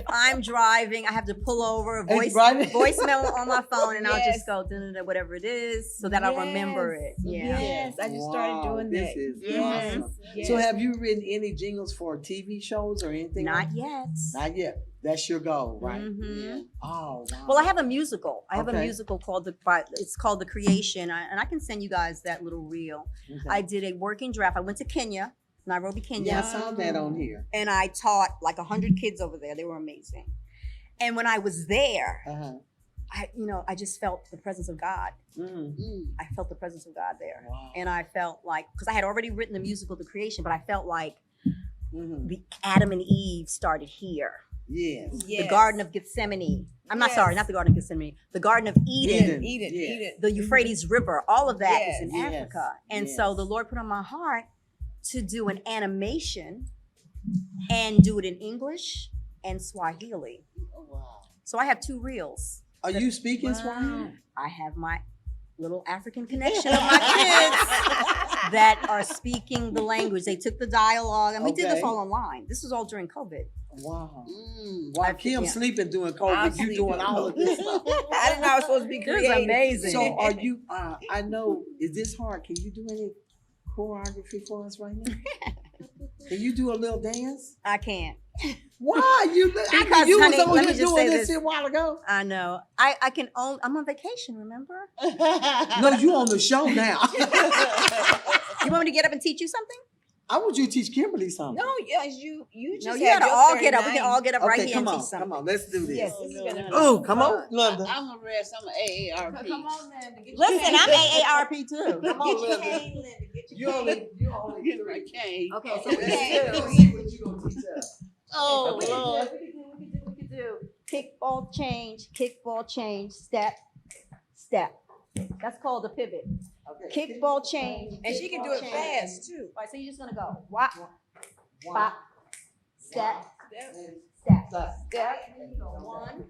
Speaker 3: I'm driving, I have to pull over,
Speaker 1: And
Speaker 3: voicemail on my phone, and I'll
Speaker 2: Yes.
Speaker 3: just go da-da-da, whatever it is, so that I'll remember it. Yeah.
Speaker 2: Yes, I just started doing
Speaker 1: This
Speaker 2: that.
Speaker 1: is
Speaker 2: Yes.
Speaker 1: awesome.
Speaker 2: Yes.
Speaker 1: So, have you written any jingles for TV shows or anything?
Speaker 3: Not yet.
Speaker 1: Not yet. That's your goal, right?
Speaker 3: Mhm.
Speaker 1: Oh, wow.
Speaker 3: Well, I have a musical. I have a
Speaker 1: Okay.
Speaker 3: musical called it's called The Creation, and I can send you guys that little reel.
Speaker 1: Okay.
Speaker 3: I did a working draft. I went to Kenya, Nairobi, Kenya.
Speaker 1: Yeah, I saw that on here.
Speaker 3: And I taught like 100 kids over there. They were amazing. And when I was there,
Speaker 1: Uh-huh.
Speaker 3: I just felt the presence of God.
Speaker 1: Mm.
Speaker 3: I felt the presence of God there.
Speaker 1: Wow.
Speaker 3: And I felt like, because I had already written the musical, The Creation, but I felt like
Speaker 1: Mhm.
Speaker 3: the Adam and Eve started here.
Speaker 1: Yes.
Speaker 2: Yes.
Speaker 3: The Garden of Gethsemane. I'm not
Speaker 2: Yes.
Speaker 3: sorry, not the Garden of Gethsemane. The Garden of Eden.
Speaker 2: Eat it,
Speaker 1: Yeah.
Speaker 2: eat it.
Speaker 3: The Euphrates River. All of that is in
Speaker 1: Yes.
Speaker 3: Africa. And
Speaker 1: Yes.
Speaker 3: so the Lord put on my heart to do an animation and do it in English and Swahili.
Speaker 4: Oh, wow.
Speaker 3: So I have 2 reels.
Speaker 1: Are you speaking Swahili?
Speaker 3: I have my little African connection of my kids that are speaking the language. They took the dialogue, and we did this
Speaker 1: Okay.
Speaker 3: all online. This was all during COVID.
Speaker 1: Wow.
Speaker 4: Mm.
Speaker 1: While Kim
Speaker 3: Yeah.
Speaker 1: sleeping during
Speaker 2: I'm
Speaker 1: COVID, you
Speaker 2: sleeping
Speaker 1: doing all of this stuff.
Speaker 2: I didn't know I was supposed to be
Speaker 3: It was
Speaker 2: creative.
Speaker 3: amazing.
Speaker 1: So are you, I know, is this hard? Can you do any choreography for us right now? Can you do a little dance?
Speaker 3: I can't.
Speaker 1: Why? You
Speaker 3: Because,
Speaker 1: you
Speaker 3: honey,
Speaker 1: was over
Speaker 3: let me
Speaker 1: here
Speaker 3: just
Speaker 1: doing
Speaker 3: say
Speaker 1: this
Speaker 3: this.
Speaker 1: a while ago.
Speaker 3: I know. I can own. I'm on vacation. Remember?
Speaker 1: No, you on the show now.
Speaker 3: You want me to get up and teach you something?
Speaker 1: I want you to teach Kimberly something.
Speaker 2: No, yes, you just
Speaker 3: No,
Speaker 2: had
Speaker 3: you gotta
Speaker 2: your
Speaker 3: all get up. We
Speaker 2: 39.
Speaker 3: can all get up right
Speaker 1: Okay,
Speaker 3: here
Speaker 1: come
Speaker 3: and
Speaker 1: on,
Speaker 3: teach something.
Speaker 1: come on, let's do this.
Speaker 2: Yes, this is gonna be
Speaker 1: Oh, come
Speaker 2: fun.
Speaker 1: on, Linda.
Speaker 4: I'm a rest. I'm an AARP.
Speaker 2: Come on, Linda. Get your
Speaker 3: Listen,
Speaker 2: cane.
Speaker 3: I'm AARP too.
Speaker 1: Come on,
Speaker 2: Get your
Speaker 1: Linda.
Speaker 2: cane, Linda. Get your
Speaker 1: You only,
Speaker 2: cane.
Speaker 1: you only
Speaker 4: Get my
Speaker 1: three.
Speaker 4: cane.
Speaker 3: Okay, so
Speaker 1: Okay,
Speaker 3: we
Speaker 1: let's
Speaker 3: can.
Speaker 1: see what you gonna teach us.
Speaker 4: Oh,
Speaker 3: We
Speaker 4: Lord.
Speaker 3: can do. Kickball change, step. That's called a pivot.
Speaker 1: Okay.
Speaker 3: Kickball change.
Speaker 2: And she can do it
Speaker 3: kickball
Speaker 2: fast
Speaker 3: change.
Speaker 2: too.
Speaker 3: All right, so you're just gonna go wop,
Speaker 1: One,
Speaker 3: bop, step,
Speaker 1: and
Speaker 3: step,
Speaker 1: step.
Speaker 3: step. And you go 1,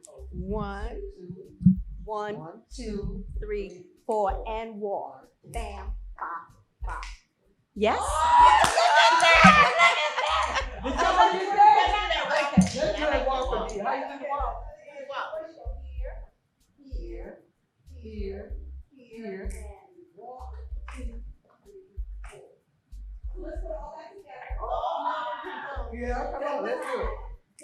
Speaker 2: One.
Speaker 3: 1, 2, 3, 4, and walk. Bam, bop, bop. Yes.
Speaker 1: here, here.
Speaker 3: Walk, 2, 3, 4. Let's put all that together.
Speaker 1: Yeah, come on, let's do it.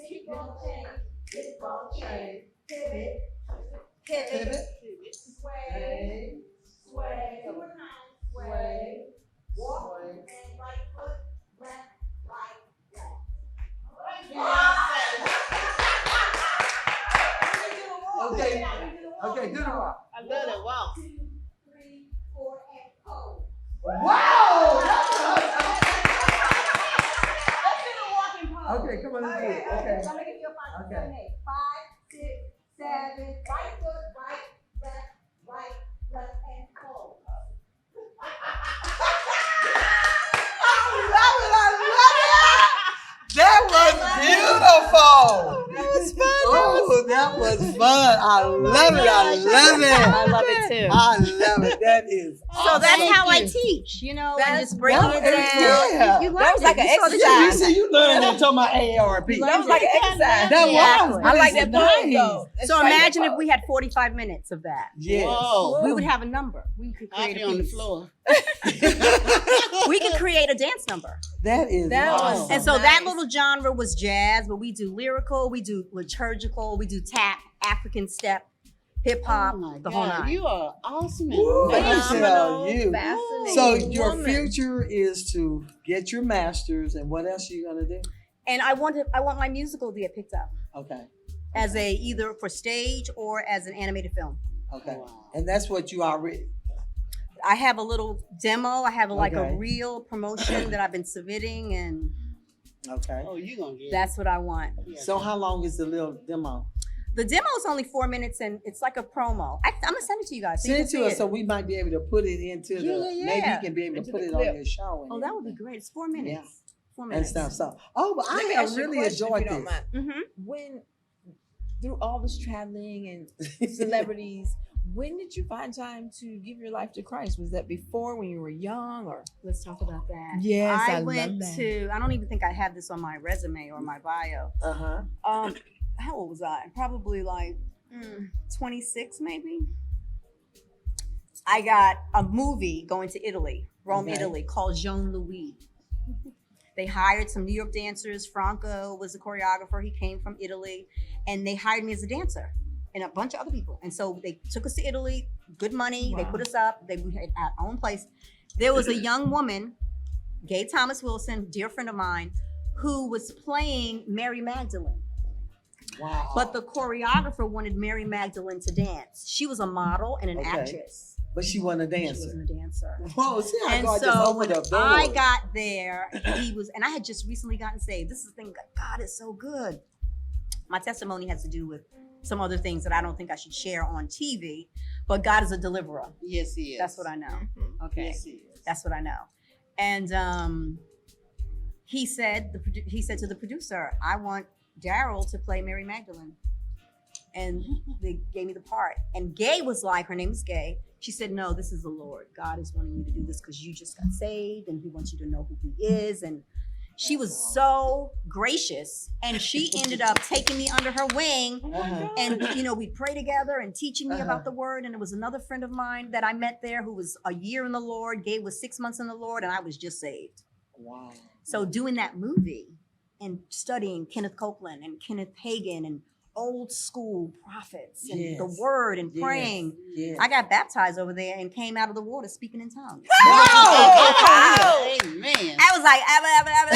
Speaker 3: Hip ball chain, hip ball chain, pivot,
Speaker 1: Pivot.
Speaker 3: sway, sway, sway, walk, and right foot, left,
Speaker 1: Okay, okay, do the walk.
Speaker 4: I love that walk.
Speaker 3: 2, 3, 4, and pose.
Speaker 1: Wow!
Speaker 3: Let's do the walking pose.
Speaker 1: Okay, come on, let's do it. Okay.
Speaker 3: I'm gonna give you a 5, 6,
Speaker 1: Okay.
Speaker 3: 7, 8. 5, 6, 7. Right foot, right, left, and pose.
Speaker 1: That was beautiful. That was fun. Oh, that was fun. I love it. I love it.
Speaker 2: I love it too.
Speaker 1: I love it. That is
Speaker 3: So
Speaker 1: awesome.
Speaker 3: that's how I teach, you know, and
Speaker 2: That's
Speaker 3: just breaking it down.
Speaker 1: yeah.
Speaker 3: You
Speaker 2: That was
Speaker 3: learned
Speaker 2: like
Speaker 3: it.
Speaker 2: an
Speaker 3: You saw the
Speaker 2: exercise.
Speaker 1: You see, you learned it talking about AARP.
Speaker 2: That was like an exercise.
Speaker 1: That
Speaker 3: Exactly.
Speaker 1: was.
Speaker 2: I like
Speaker 1: It's
Speaker 2: that pose though.
Speaker 3: So imagine if we had 45 minutes of that.
Speaker 1: Yes.
Speaker 4: Whoa.
Speaker 3: We would have a number. We could
Speaker 4: I'll
Speaker 3: create
Speaker 4: be
Speaker 3: a
Speaker 4: on the
Speaker 3: piece.
Speaker 4: floor.
Speaker 3: We could create a dance number.
Speaker 1: That is
Speaker 2: That was
Speaker 1: awesome.
Speaker 3: And so that
Speaker 2: Nice.
Speaker 3: little genre was jazz, but we do lyrical, we do liturgical, we do tap, African step, hip hop,
Speaker 4: Oh my
Speaker 3: the whole
Speaker 4: God,
Speaker 3: nine.
Speaker 4: you are awesome.
Speaker 1: Ooh,
Speaker 4: and
Speaker 1: let me
Speaker 4: amazing.
Speaker 1: tell you.
Speaker 2: Fascinating
Speaker 1: So your
Speaker 2: woman.
Speaker 1: future is to get your master's, and what else you gonna do?
Speaker 3: And I want my musical to get picked up
Speaker 1: Okay,
Speaker 3: as a either for stage or as an animated film.
Speaker 1: okay,
Speaker 4: Wow.
Speaker 1: and that's what you already.
Speaker 3: I have a little demo. I have like
Speaker 1: Okay.
Speaker 3: a real promotion that I've been submitting, and
Speaker 1: Okay.
Speaker 4: Oh, you gonna get
Speaker 3: that's what I want.
Speaker 4: it.
Speaker 1: So how long is the little demo?
Speaker 3: The demo is only 4 minutes, and it's like a promo. I'm gonna send it to you guys. So you
Speaker 1: Send
Speaker 3: can
Speaker 1: it to
Speaker 3: see
Speaker 1: us so we might be able to put it into the.
Speaker 3: Yeah.
Speaker 1: Maybe you can be able to
Speaker 2: Into
Speaker 1: put
Speaker 2: the
Speaker 1: it
Speaker 2: clip.
Speaker 1: on your show. And
Speaker 3: Oh, that would be great. It's 4 minutes. 4
Speaker 1: and
Speaker 3: minutes.
Speaker 1: stuff. So, oh, but
Speaker 2: Let me
Speaker 1: I have
Speaker 2: ask you a
Speaker 1: really
Speaker 2: question, if
Speaker 1: enjoyed
Speaker 2: you don't
Speaker 1: this.
Speaker 2: mind.
Speaker 3: Mm-hmm.
Speaker 2: When through all this traveling and celebrities, when did you find time to give your life to Christ? Was that before when you were young or?
Speaker 3: Let's talk about that.
Speaker 2: Yes, I
Speaker 3: I
Speaker 2: love
Speaker 3: went
Speaker 2: that.
Speaker 3: to. I don't even think I have this on my resume or my bio.
Speaker 1: Uh huh.
Speaker 3: How old was I? Probably like 26, maybe. I got a movie going to Italy, Rome,
Speaker 1: Okay.
Speaker 3: Italy, called Jean Louis. They hired some New York dancers. Franco was the choreographer. He came from Italy, and they hired me as a dancer, and a bunch of other people. And so they took us to Italy, good money. They
Speaker 2: Wow.
Speaker 3: put us up. We had our own place. There was a young woman, Gay Thomas Wilson, dear friend of mine, who was playing Mary Magdalene.
Speaker 1: Wow.
Speaker 3: But the choreographer wanted Mary Magdalene to dance. She was a model and an
Speaker 1: Okay.
Speaker 3: actress.
Speaker 1: But she wasn't a
Speaker 3: She
Speaker 1: dancer.
Speaker 3: wasn't a dancer.
Speaker 1: Whoa, see how
Speaker 3: And
Speaker 1: God just
Speaker 3: so
Speaker 1: opened
Speaker 3: when
Speaker 1: up doors.
Speaker 3: I got there, he was, and I had just recently gotten saved. This is the thing, God is so good. My testimony has to do with some other things that I don't think I should share on TV, but God is a deliverer.
Speaker 4: Yes, he is.
Speaker 3: That's what I know.
Speaker 2: Mhm.
Speaker 3: Okay.
Speaker 4: Yes, he is.
Speaker 3: That's what I know. And he said to the producer, I want Daryl to play Mary Magdalene. And they gave me the part. And Gay was like, her name is Gay. She said, no, this is the Lord. God is wanting you to do this because you just got saved and he wants you to know who he is. And she was so gracious. And she ended up taking me under her wing.
Speaker 1: Uh-huh.
Speaker 3: And, you know, we'd pray together and teaching me
Speaker 1: Uh-huh.
Speaker 3: about the word. And there was another friend of mine that I met there who was a year in the Lord. Gay was 6 months in the Lord. And I was just saved.
Speaker 1: Wow.
Speaker 3: So doing that movie and studying Kenneth Copeland and Kenneth Hagin and old school prophets and
Speaker 1: Yes.
Speaker 3: the word and
Speaker 1: Yes.
Speaker 3: praying.
Speaker 1: Yes.
Speaker 3: I got baptized over there and came out of the water speaking in tongues.
Speaker 4: Amen.
Speaker 3: I was like, "Abba, abba, abba."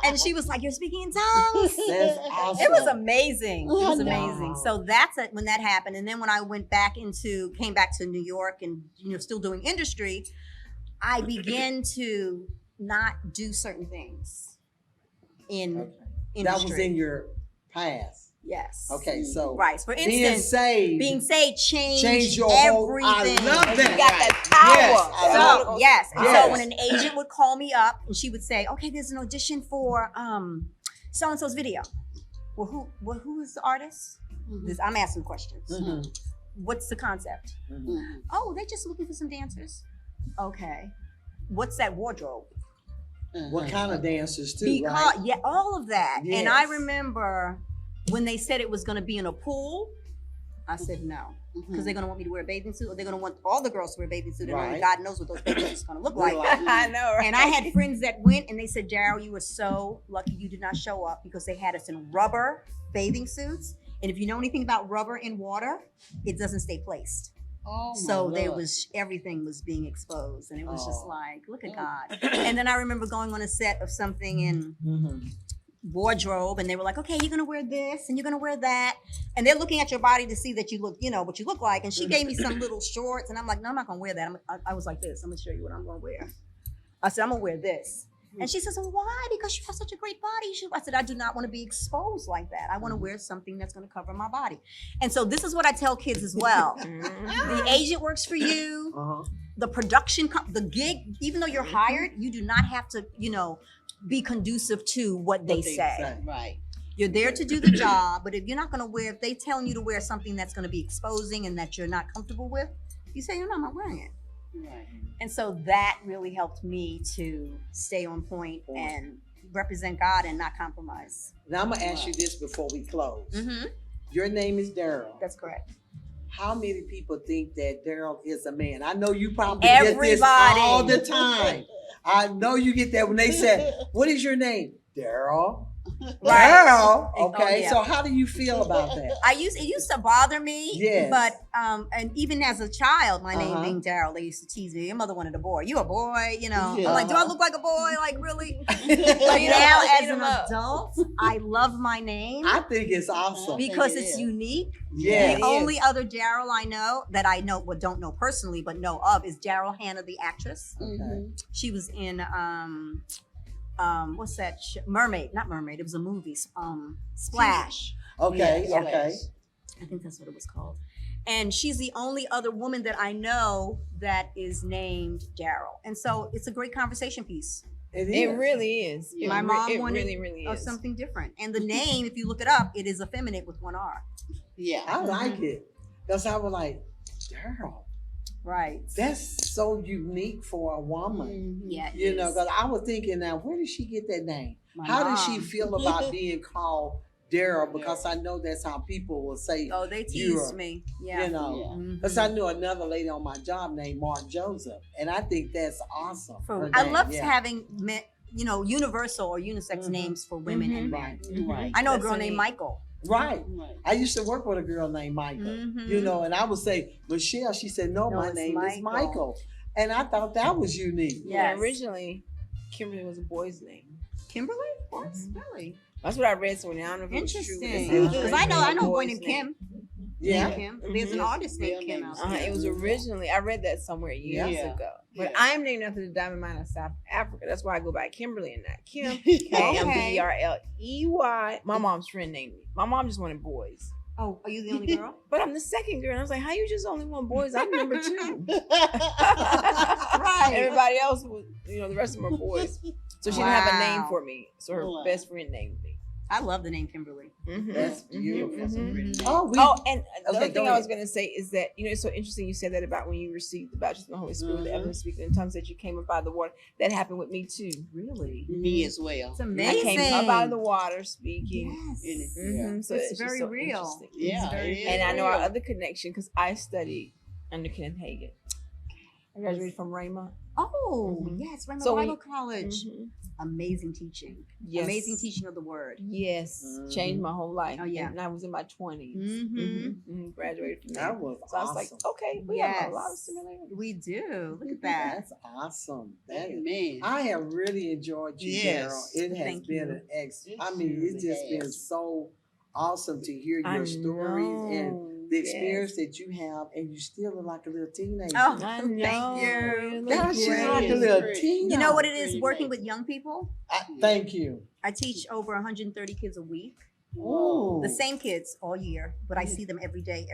Speaker 3: And she was like, you're speaking in tongues.
Speaker 1: That's awesome.
Speaker 3: It was amazing. It was
Speaker 1: Wow.
Speaker 3: amazing. So that's it when that happened. And then when I came back to New York and, you know, still doing industry, I began to not do certain things in
Speaker 1: Okay.
Speaker 3: industry.
Speaker 1: That was in your past.
Speaker 3: Yes.
Speaker 1: Okay, so
Speaker 3: Right. For
Speaker 1: being
Speaker 3: instance,
Speaker 1: saved,
Speaker 3: being saved changed
Speaker 1: changed your whole.
Speaker 3: everything.
Speaker 1: I love
Speaker 2: And
Speaker 1: that.
Speaker 2: you got that power.
Speaker 1: Yes, I love
Speaker 3: So yes, and
Speaker 1: Yes.
Speaker 3: so when an agent would call me up and she would say, "Okay, there's an audition for so and so's video." Well, who is the artist? I'm asking questions.
Speaker 1: Mhm.
Speaker 3: What's the concept?
Speaker 1: Mhm.
Speaker 3: Oh, they're just looking for some dancers. Okay. What's that wardrobe?
Speaker 1: What kind of dancers too?
Speaker 3: Because
Speaker 1: right?
Speaker 3: yeah, all of that. And I
Speaker 1: Yes.
Speaker 3: remember when they said it was going to be in a pool. I said no. Because
Speaker 4: Mhm.
Speaker 3: they're gonna want me to wear a bathing suit, or they're gonna want all the girls to wear a bathing suit, and only
Speaker 1: Right.
Speaker 3: God knows what those bathing suits gonna look like.
Speaker 2: I know, right?
Speaker 3: And I had friends that went and they said, Daryl, you were so lucky you did not show up, because they had us in rubber bathing suits. And if you know anything about rubber in water, it doesn't stay placed.
Speaker 4: Oh, my
Speaker 3: So there
Speaker 4: Lord.
Speaker 3: was, everything was being exposed. And it was just
Speaker 1: Oh.
Speaker 3: like, look at God. And then I remember going on a set of something in
Speaker 1: Mhm.
Speaker 3: wardrobe, and they were like, okay, you're gonna wear this and you're gonna wear that, and they're looking at your body to see that you look, what you look like. And she gave me some little shorts, and I'm like, no, I'm not gonna wear that. I was like this, I'm gonna show you what I'm gonna wear. I said, I'm gonna wear this. And she says, well, why? Because you have such a great body. I said, I do not want to be exposed like that. I want to wear something that's going to cover my body. And so this is what I tell kids as well. The agent works for you.
Speaker 1: Uh-huh.
Speaker 3: The production, the gig, even though you're hired, you do not have to, be conducive to what they say.
Speaker 4: Right.
Speaker 3: You're there to do the job, but if you're not going to wear, if they telling you to wear something that's going to be exposing and that you're not comfortable with, you say, I'm not wearing it.
Speaker 4: Right.
Speaker 3: And so that really helped me to stay on point and represent God and not compromise.
Speaker 1: Now I'm gonna ask you this before we close.
Speaker 3: Mm-hmm.
Speaker 1: Your name is Daryl.
Speaker 3: That's correct.
Speaker 1: How many people think that Daryl is a man? I know you probably get this
Speaker 3: Everybody.
Speaker 1: all the time. I know you get that when they say, "What is your name?" Daryl.
Speaker 3: Right.
Speaker 1: Daryl.
Speaker 3: Oh,
Speaker 1: Okay.
Speaker 3: yeah.
Speaker 1: So how do you feel about that?
Speaker 3: It used to bother me.
Speaker 1: Yes.
Speaker 3: But and even as a child, my name
Speaker 1: Uh-huh.
Speaker 3: being Daryl, they used to tease me. Your mother wanted a boy. You a boy,
Speaker 4: Yeah.
Speaker 3: I'm like, do I look like a boy? Like, really? But
Speaker 2: You know,
Speaker 3: now
Speaker 2: eat
Speaker 3: as
Speaker 2: 'em
Speaker 3: an
Speaker 2: up.
Speaker 3: adult, I love my name
Speaker 1: I think it's awesome.
Speaker 3: because
Speaker 4: think it
Speaker 3: it's
Speaker 4: is.
Speaker 3: unique.
Speaker 1: Yes.
Speaker 3: The only other Daryl I know that don't know personally, but know of, is Daryl Hannah, the actress.
Speaker 1: Okay.
Speaker 3: She was in what's that? Mermaid, not Mermaid. It was a movie. Splash.
Speaker 1: Okay.
Speaker 3: Yeah.
Speaker 1: Okay.
Speaker 3: I think that's what it was called. And she's the only other woman that I know that is named Daryl. And so it's a great conversation piece.
Speaker 1: It
Speaker 2: It
Speaker 1: is.
Speaker 2: really is.
Speaker 4: Yeah.
Speaker 3: My mom
Speaker 2: it
Speaker 3: wanted
Speaker 2: really
Speaker 3: Of
Speaker 2: is.
Speaker 3: something different. And the name, if you look it up, it is effeminate with one R.
Speaker 4: Yeah.
Speaker 1: I like it. Because I was like, Daryl,
Speaker 3: Right.
Speaker 1: that's so unique for a woman.
Speaker 4: Mhm.
Speaker 3: Yeah. it
Speaker 1: You know,
Speaker 3: is.
Speaker 1: because I was thinking now, where did she get that name?
Speaker 3: My
Speaker 1: How does she
Speaker 3: mom.
Speaker 1: feel about being called Daryl? Because I know that's how people will say,
Speaker 3: Oh, they
Speaker 1: You're-
Speaker 3: teased me. Yeah.
Speaker 1: you know.
Speaker 4: Yeah.
Speaker 3: Mhm.
Speaker 1: Because I knew another lady on my job named Mark Joseph, and I think that's awesome. Her
Speaker 3: I
Speaker 1: name,
Speaker 3: love
Speaker 1: yeah.
Speaker 3: having universal or unisex
Speaker 1: Mhm.
Speaker 3: names for women and men.
Speaker 1: Right,
Speaker 4: Right.
Speaker 3: I know a
Speaker 2: That's
Speaker 3: girl
Speaker 2: so
Speaker 3: named
Speaker 2: neat.
Speaker 3: Michael.
Speaker 1: right.
Speaker 4: Right.
Speaker 1: I used to work with a girl named Michael,
Speaker 3: Mhm.
Speaker 1: you know, and I would say Michelle. She said, "No,
Speaker 3: No,
Speaker 1: my
Speaker 3: it's
Speaker 1: name is
Speaker 3: Michael."
Speaker 1: Michael," and I thought that was unique.
Speaker 3: Yes.
Speaker 2: Originally, Kimberly was a boy's name.
Speaker 3: Kimberly? What?
Speaker 2: Mhm.
Speaker 3: Really?
Speaker 2: That's what I read somewhere. I don't know if it's true.
Speaker 3: Interesting.
Speaker 2: but it's
Speaker 3: Because I know a boy
Speaker 2: boy's
Speaker 3: named
Speaker 2: name.
Speaker 3: Kim.
Speaker 1: Yeah,
Speaker 3: Kim. There's an
Speaker 2: Mhm.
Speaker 3: artist named
Speaker 4: Real
Speaker 3: Kim
Speaker 4: name
Speaker 3: out
Speaker 4: is
Speaker 3: there.
Speaker 2: It was originally, I read that somewhere years
Speaker 4: Yeah.
Speaker 2: ago. But
Speaker 4: Yeah.
Speaker 2: I'm named after the diamond mine of South Africa. That's why I go by Kimberly and not Kim.
Speaker 3: Okay.
Speaker 2: Kimberley. My mom's friend named me. My mom just wanted boys.
Speaker 3: Oh, are you the only girl?
Speaker 2: But I'm the second girl. And I was like, how you just only want boys? I'm number 2.
Speaker 3: Right.
Speaker 2: Everybody else was, the rest of them are boys. So she didn't have a name
Speaker 3: Wow.
Speaker 2: for me. So her
Speaker 4: Wow.
Speaker 2: best friend named me.
Speaker 3: I love the name Kimberly.
Speaker 2: Mhm,
Speaker 1: That's
Speaker 2: mhm,
Speaker 1: beautiful.
Speaker 2: mhm.
Speaker 4: That's a pretty name.
Speaker 1: Oh, we.
Speaker 2: Oh, and the
Speaker 1: Okay,
Speaker 2: other
Speaker 1: go
Speaker 2: thing I was
Speaker 1: ahead.
Speaker 2: going to say is that, it's so interesting you said that about when you received the baptism of the Holy Spirit with the
Speaker 1: Mhm.
Speaker 2: evidence of speaking in tongues that you came up out of the water. That happened with me too.
Speaker 3: Really?
Speaker 4: Me as well.
Speaker 3: It's
Speaker 2: I
Speaker 3: amazing.
Speaker 2: came up out of the water speking.
Speaker 3: Yes.
Speaker 2: Mhm, so
Speaker 3: It's
Speaker 2: just
Speaker 3: very
Speaker 2: so
Speaker 3: real.
Speaker 2: interesting.
Speaker 4: Yeah.
Speaker 3: It's very
Speaker 4: it is
Speaker 2: And I know our
Speaker 4: real.
Speaker 2: other connection because I studied under Kenneth Hagin. I graduated from Rhema.
Speaker 3: Oh,
Speaker 2: Mhm.
Speaker 3: yes. Rainbow
Speaker 2: So
Speaker 3: Bible
Speaker 2: we-
Speaker 3: College.
Speaker 2: Mhm.
Speaker 3: Amazing teaching.
Speaker 2: Yes.
Speaker 3: Amazing teaching of the word.
Speaker 2: Yes,
Speaker 1: Mhm.
Speaker 2: changed my whole life.
Speaker 3: Oh, yeah.
Speaker 2: And I was in my 20s.
Speaker 3: Mhm.
Speaker 2: Graduated from
Speaker 1: That
Speaker 2: there.
Speaker 1: was
Speaker 2: So I was
Speaker 1: awesome.
Speaker 2: like, okay, we have a lot of
Speaker 3: Yes.
Speaker 2: similarities.
Speaker 3: We do. Look at that.
Speaker 1: That's awesome. That is,
Speaker 4: Amen.
Speaker 1: I have really enjoyed you,
Speaker 4: Yes.
Speaker 1: Daryl. It has
Speaker 3: Thank
Speaker 1: been
Speaker 3: you.
Speaker 1: an ex.
Speaker 4: It
Speaker 1: I mean, it's
Speaker 4: surely
Speaker 1: just been
Speaker 4: has.
Speaker 1: so awesome to hear
Speaker 2: I
Speaker 1: your stories and
Speaker 2: know,
Speaker 1: the
Speaker 2: yes.
Speaker 1: experience that you have, and you still look like a little teenager.
Speaker 3: Oh,
Speaker 2: I
Speaker 3: thank
Speaker 2: know.
Speaker 3: you.
Speaker 2: look
Speaker 1: Gosh, she's
Speaker 2: great.
Speaker 1: like a
Speaker 4: Yes,
Speaker 1: little
Speaker 4: great.
Speaker 1: teenager.
Speaker 3: You know what it is
Speaker 4: Pretty
Speaker 3: working
Speaker 4: amazing.
Speaker 3: with young people?
Speaker 1: Thank you.
Speaker 3: I teach over 130 kids a week.
Speaker 1: Ooh.
Speaker 3: The same kids all year, but I see them every day.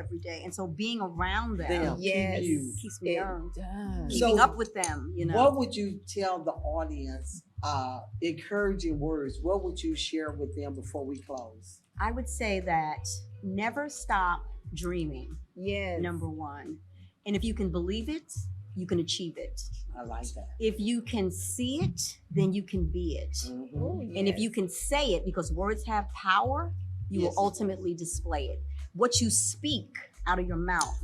Speaker 3: And so being around them
Speaker 1: Them.
Speaker 2: Yes,
Speaker 1: you.
Speaker 3: keeps me
Speaker 2: it
Speaker 3: young.
Speaker 2: does.
Speaker 3: Keeping
Speaker 1: So-
Speaker 3: up with them,
Speaker 1: What would you tell the audience? Encouraging words. What would you share with them before we close?
Speaker 3: I would say that never stop dreaming,
Speaker 2: Yes.
Speaker 3: number one. And if you can believe it, you can achieve it.
Speaker 1: I like that.
Speaker 3: If you can see it, then you can be it.
Speaker 1: Mhm.
Speaker 2: Oh,
Speaker 3: And if
Speaker 2: yes.
Speaker 3: you can say it, because words have power, you
Speaker 1: Yes.
Speaker 3: will ultimately display it. What you speak out of your mouth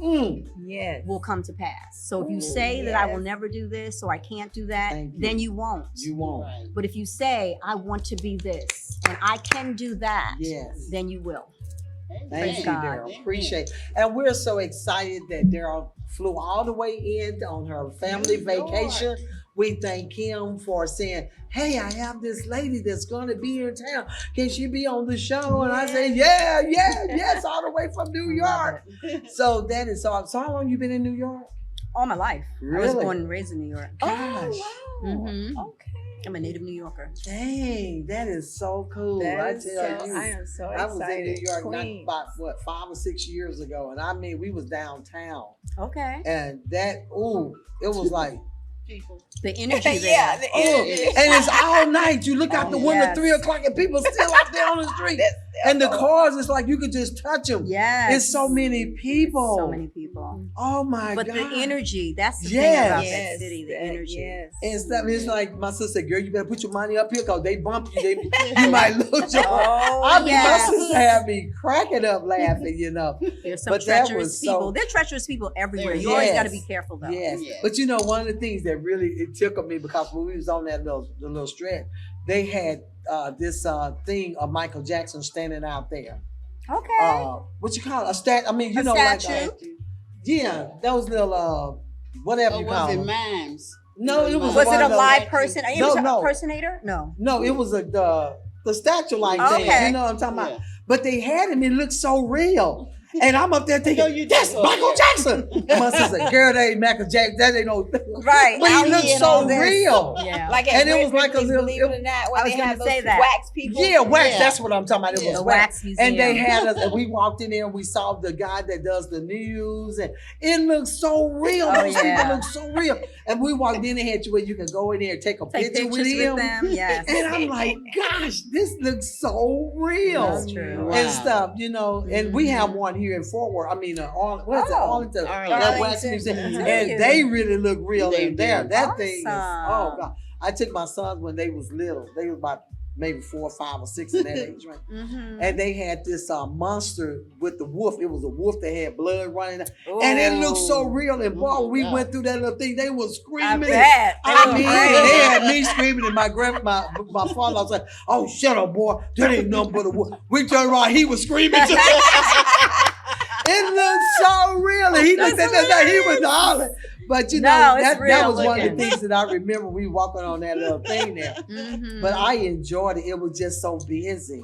Speaker 2: Yes.
Speaker 3: will come to pass. So if you say that I will never do this or I can't do that, then you won't.
Speaker 1: You won't.
Speaker 4: Right.
Speaker 3: But if you say I want to be this and I can do that,
Speaker 1: Yes.
Speaker 3: then you will.
Speaker 1: Thank you,
Speaker 3: God.
Speaker 1: Daryl. Appreciate it. And we're so excited that Daryl flew all the way in on her family vacation. We thank him for saying, hey, I have this lady that's going to be in town. Can she be on the show? And I said, yes, all the way from New York. So that is all. So how long you been in New York?
Speaker 3: All my life. I was
Speaker 1: Really?
Speaker 3: born and raised in New York.
Speaker 1: Gosh.
Speaker 2: Oh, wow.
Speaker 3: Mhm.
Speaker 2: Okay.
Speaker 3: I'm a native New Yorker.
Speaker 1: Dang, that is so cool.
Speaker 2: That
Speaker 1: I
Speaker 2: is
Speaker 1: tell
Speaker 2: so,
Speaker 1: you.
Speaker 2: I am so
Speaker 1: I was
Speaker 2: excited.
Speaker 1: in New York
Speaker 2: Queen.
Speaker 1: about 5 or 6 years ago, and I mean we was downtown,
Speaker 3: Okay.
Speaker 1: and that it was like
Speaker 4: People.
Speaker 3: The energy there.
Speaker 2: Yeah, the energy.
Speaker 1: and it's all night. You look out the window
Speaker 3: Yes.
Speaker 1: 3 o'clock, and people still out there on the street, and the cars. It's like you could just touch them.
Speaker 3: Yes.
Speaker 1: It's so many people.
Speaker 3: So many people.
Speaker 1: Oh my
Speaker 3: But
Speaker 1: god!
Speaker 3: the energy, that's the
Speaker 1: Yes.
Speaker 3: thing about
Speaker 2: Yes,
Speaker 3: that city, the energy.
Speaker 2: Yes.
Speaker 1: And stuff. It's like my sister said, girl, you better put your money up here because they bump you. You might lose your.
Speaker 3: Oh,
Speaker 1: I mean,
Speaker 3: yes.
Speaker 1: my sister had me cracking up laughing. You know.
Speaker 3: There's some
Speaker 1: But that
Speaker 3: treacherous
Speaker 1: was
Speaker 3: people.
Speaker 1: so-
Speaker 3: There are treacherous people everywhere. You
Speaker 1: Yes.
Speaker 3: always got to be careful, though.
Speaker 1: Yes.
Speaker 4: Yes.
Speaker 1: But you know, one of the things that really it tickled me because when we was on that little stretch, they had this thing of Micheal Jackson standing out there.
Speaker 3: Okay.
Speaker 1: What you call it? A stat? I mean, you
Speaker 3: A
Speaker 1: know,
Speaker 3: statue?
Speaker 1: yeah, those little whatever
Speaker 4: Or
Speaker 1: you call
Speaker 4: was it
Speaker 1: them.
Speaker 4: mimes?
Speaker 1: No, it was
Speaker 3: Was
Speaker 1: one
Speaker 3: it a
Speaker 1: of those-
Speaker 3: live person?
Speaker 1: No,
Speaker 3: No.
Speaker 1: no.
Speaker 3: Impersonator? No.
Speaker 1: No, it was the statue like
Speaker 3: Okay.
Speaker 1: thing. You know what I'm talking about? But they had him. It looked so real. And I'm up there thinking,
Speaker 4: No, you
Speaker 1: that's
Speaker 4: don't.
Speaker 1: Micheal Jackson. And my sister, girl, that ain't Micheal Jackson. That ain't no.
Speaker 3: Right.
Speaker 1: But
Speaker 3: Out
Speaker 1: he looked
Speaker 3: here and
Speaker 1: so
Speaker 3: all this.
Speaker 1: real.
Speaker 3: Yeah.
Speaker 2: Like
Speaker 1: And it was like a little-
Speaker 2: believe it or not,
Speaker 3: I
Speaker 2: when
Speaker 3: was
Speaker 2: they
Speaker 3: gonna
Speaker 2: have those
Speaker 3: say that.
Speaker 2: wax people.
Speaker 1: Yeah, wax.
Speaker 4: Yeah.
Speaker 1: That's what I'm talking about. It
Speaker 4: Yeah.
Speaker 1: was
Speaker 3: The
Speaker 1: wax.
Speaker 3: wax museum.
Speaker 1: And they had us, and we walked in there and we saw the guy that does the news, and it looked so real.
Speaker 3: Oh,
Speaker 1: Those
Speaker 3: yeah.
Speaker 1: people look so real. And we walked in and had you where you can go in there and take a
Speaker 3: Take
Speaker 1: picture
Speaker 3: pictures
Speaker 1: with him.
Speaker 3: them. Yes.
Speaker 1: And I'm like, gosh, this looks so real.
Speaker 3: That's true.
Speaker 4: Wow.
Speaker 1: And stuff, you know. And we have
Speaker 3: Mhm.
Speaker 1: one here in Fort Worth. I mean, what's it?
Speaker 3: Oh,
Speaker 1: Arlington.
Speaker 4: Arlington.
Speaker 1: That wax museum.
Speaker 3: Mhm.
Speaker 1: And they really look real
Speaker 4: They
Speaker 1: in there.
Speaker 4: do.
Speaker 1: That thing is, oh
Speaker 3: Awesome.
Speaker 1: God. I took my sons when they was little. They was about maybe 4, 5, or 6 in that age, right?
Speaker 3: Mhm.
Speaker 1: And they had this monster with the wolf. It was a wolf that had blood running, and it looked so real. And boy,
Speaker 4: Oh,
Speaker 1: we
Speaker 4: God.
Speaker 1: went through that little thing. They was
Speaker 3: I
Speaker 1: screaming.
Speaker 3: bet.
Speaker 1: I
Speaker 3: They
Speaker 1: mean,
Speaker 3: were
Speaker 1: they
Speaker 3: great.
Speaker 1: had me screaming, and my father was like, "Oh, shut up, boy! That ain't nothing but a wolf." We turned around, he was screaming too. It looked so real, and he looked at that. He was hollering. But you know,
Speaker 3: No, it's
Speaker 1: that
Speaker 3: real
Speaker 1: was one of the
Speaker 3: looking.
Speaker 1: things that I remember. We walking on that little thing there,
Speaker 3: Mhm.
Speaker 1: but I enjoyed it. It was just so busy.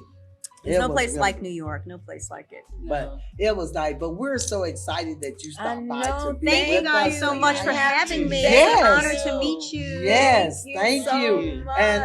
Speaker 3: There's
Speaker 1: It
Speaker 3: no
Speaker 1: was
Speaker 3: place
Speaker 1: really-
Speaker 3: like New York. No place like it.
Speaker 1: But it was like, but we're so excited that you stopped by
Speaker 2: know.
Speaker 1: to be
Speaker 3: Thank you
Speaker 1: with
Speaker 3: guys
Speaker 1: us
Speaker 3: so
Speaker 1: tonight.
Speaker 3: much for having me.
Speaker 1: Yes.
Speaker 3: It's an honor to meet you.
Speaker 1: Yes,
Speaker 2: Thank
Speaker 1: thank
Speaker 2: you so
Speaker 1: you.
Speaker 2: much.
Speaker 1: And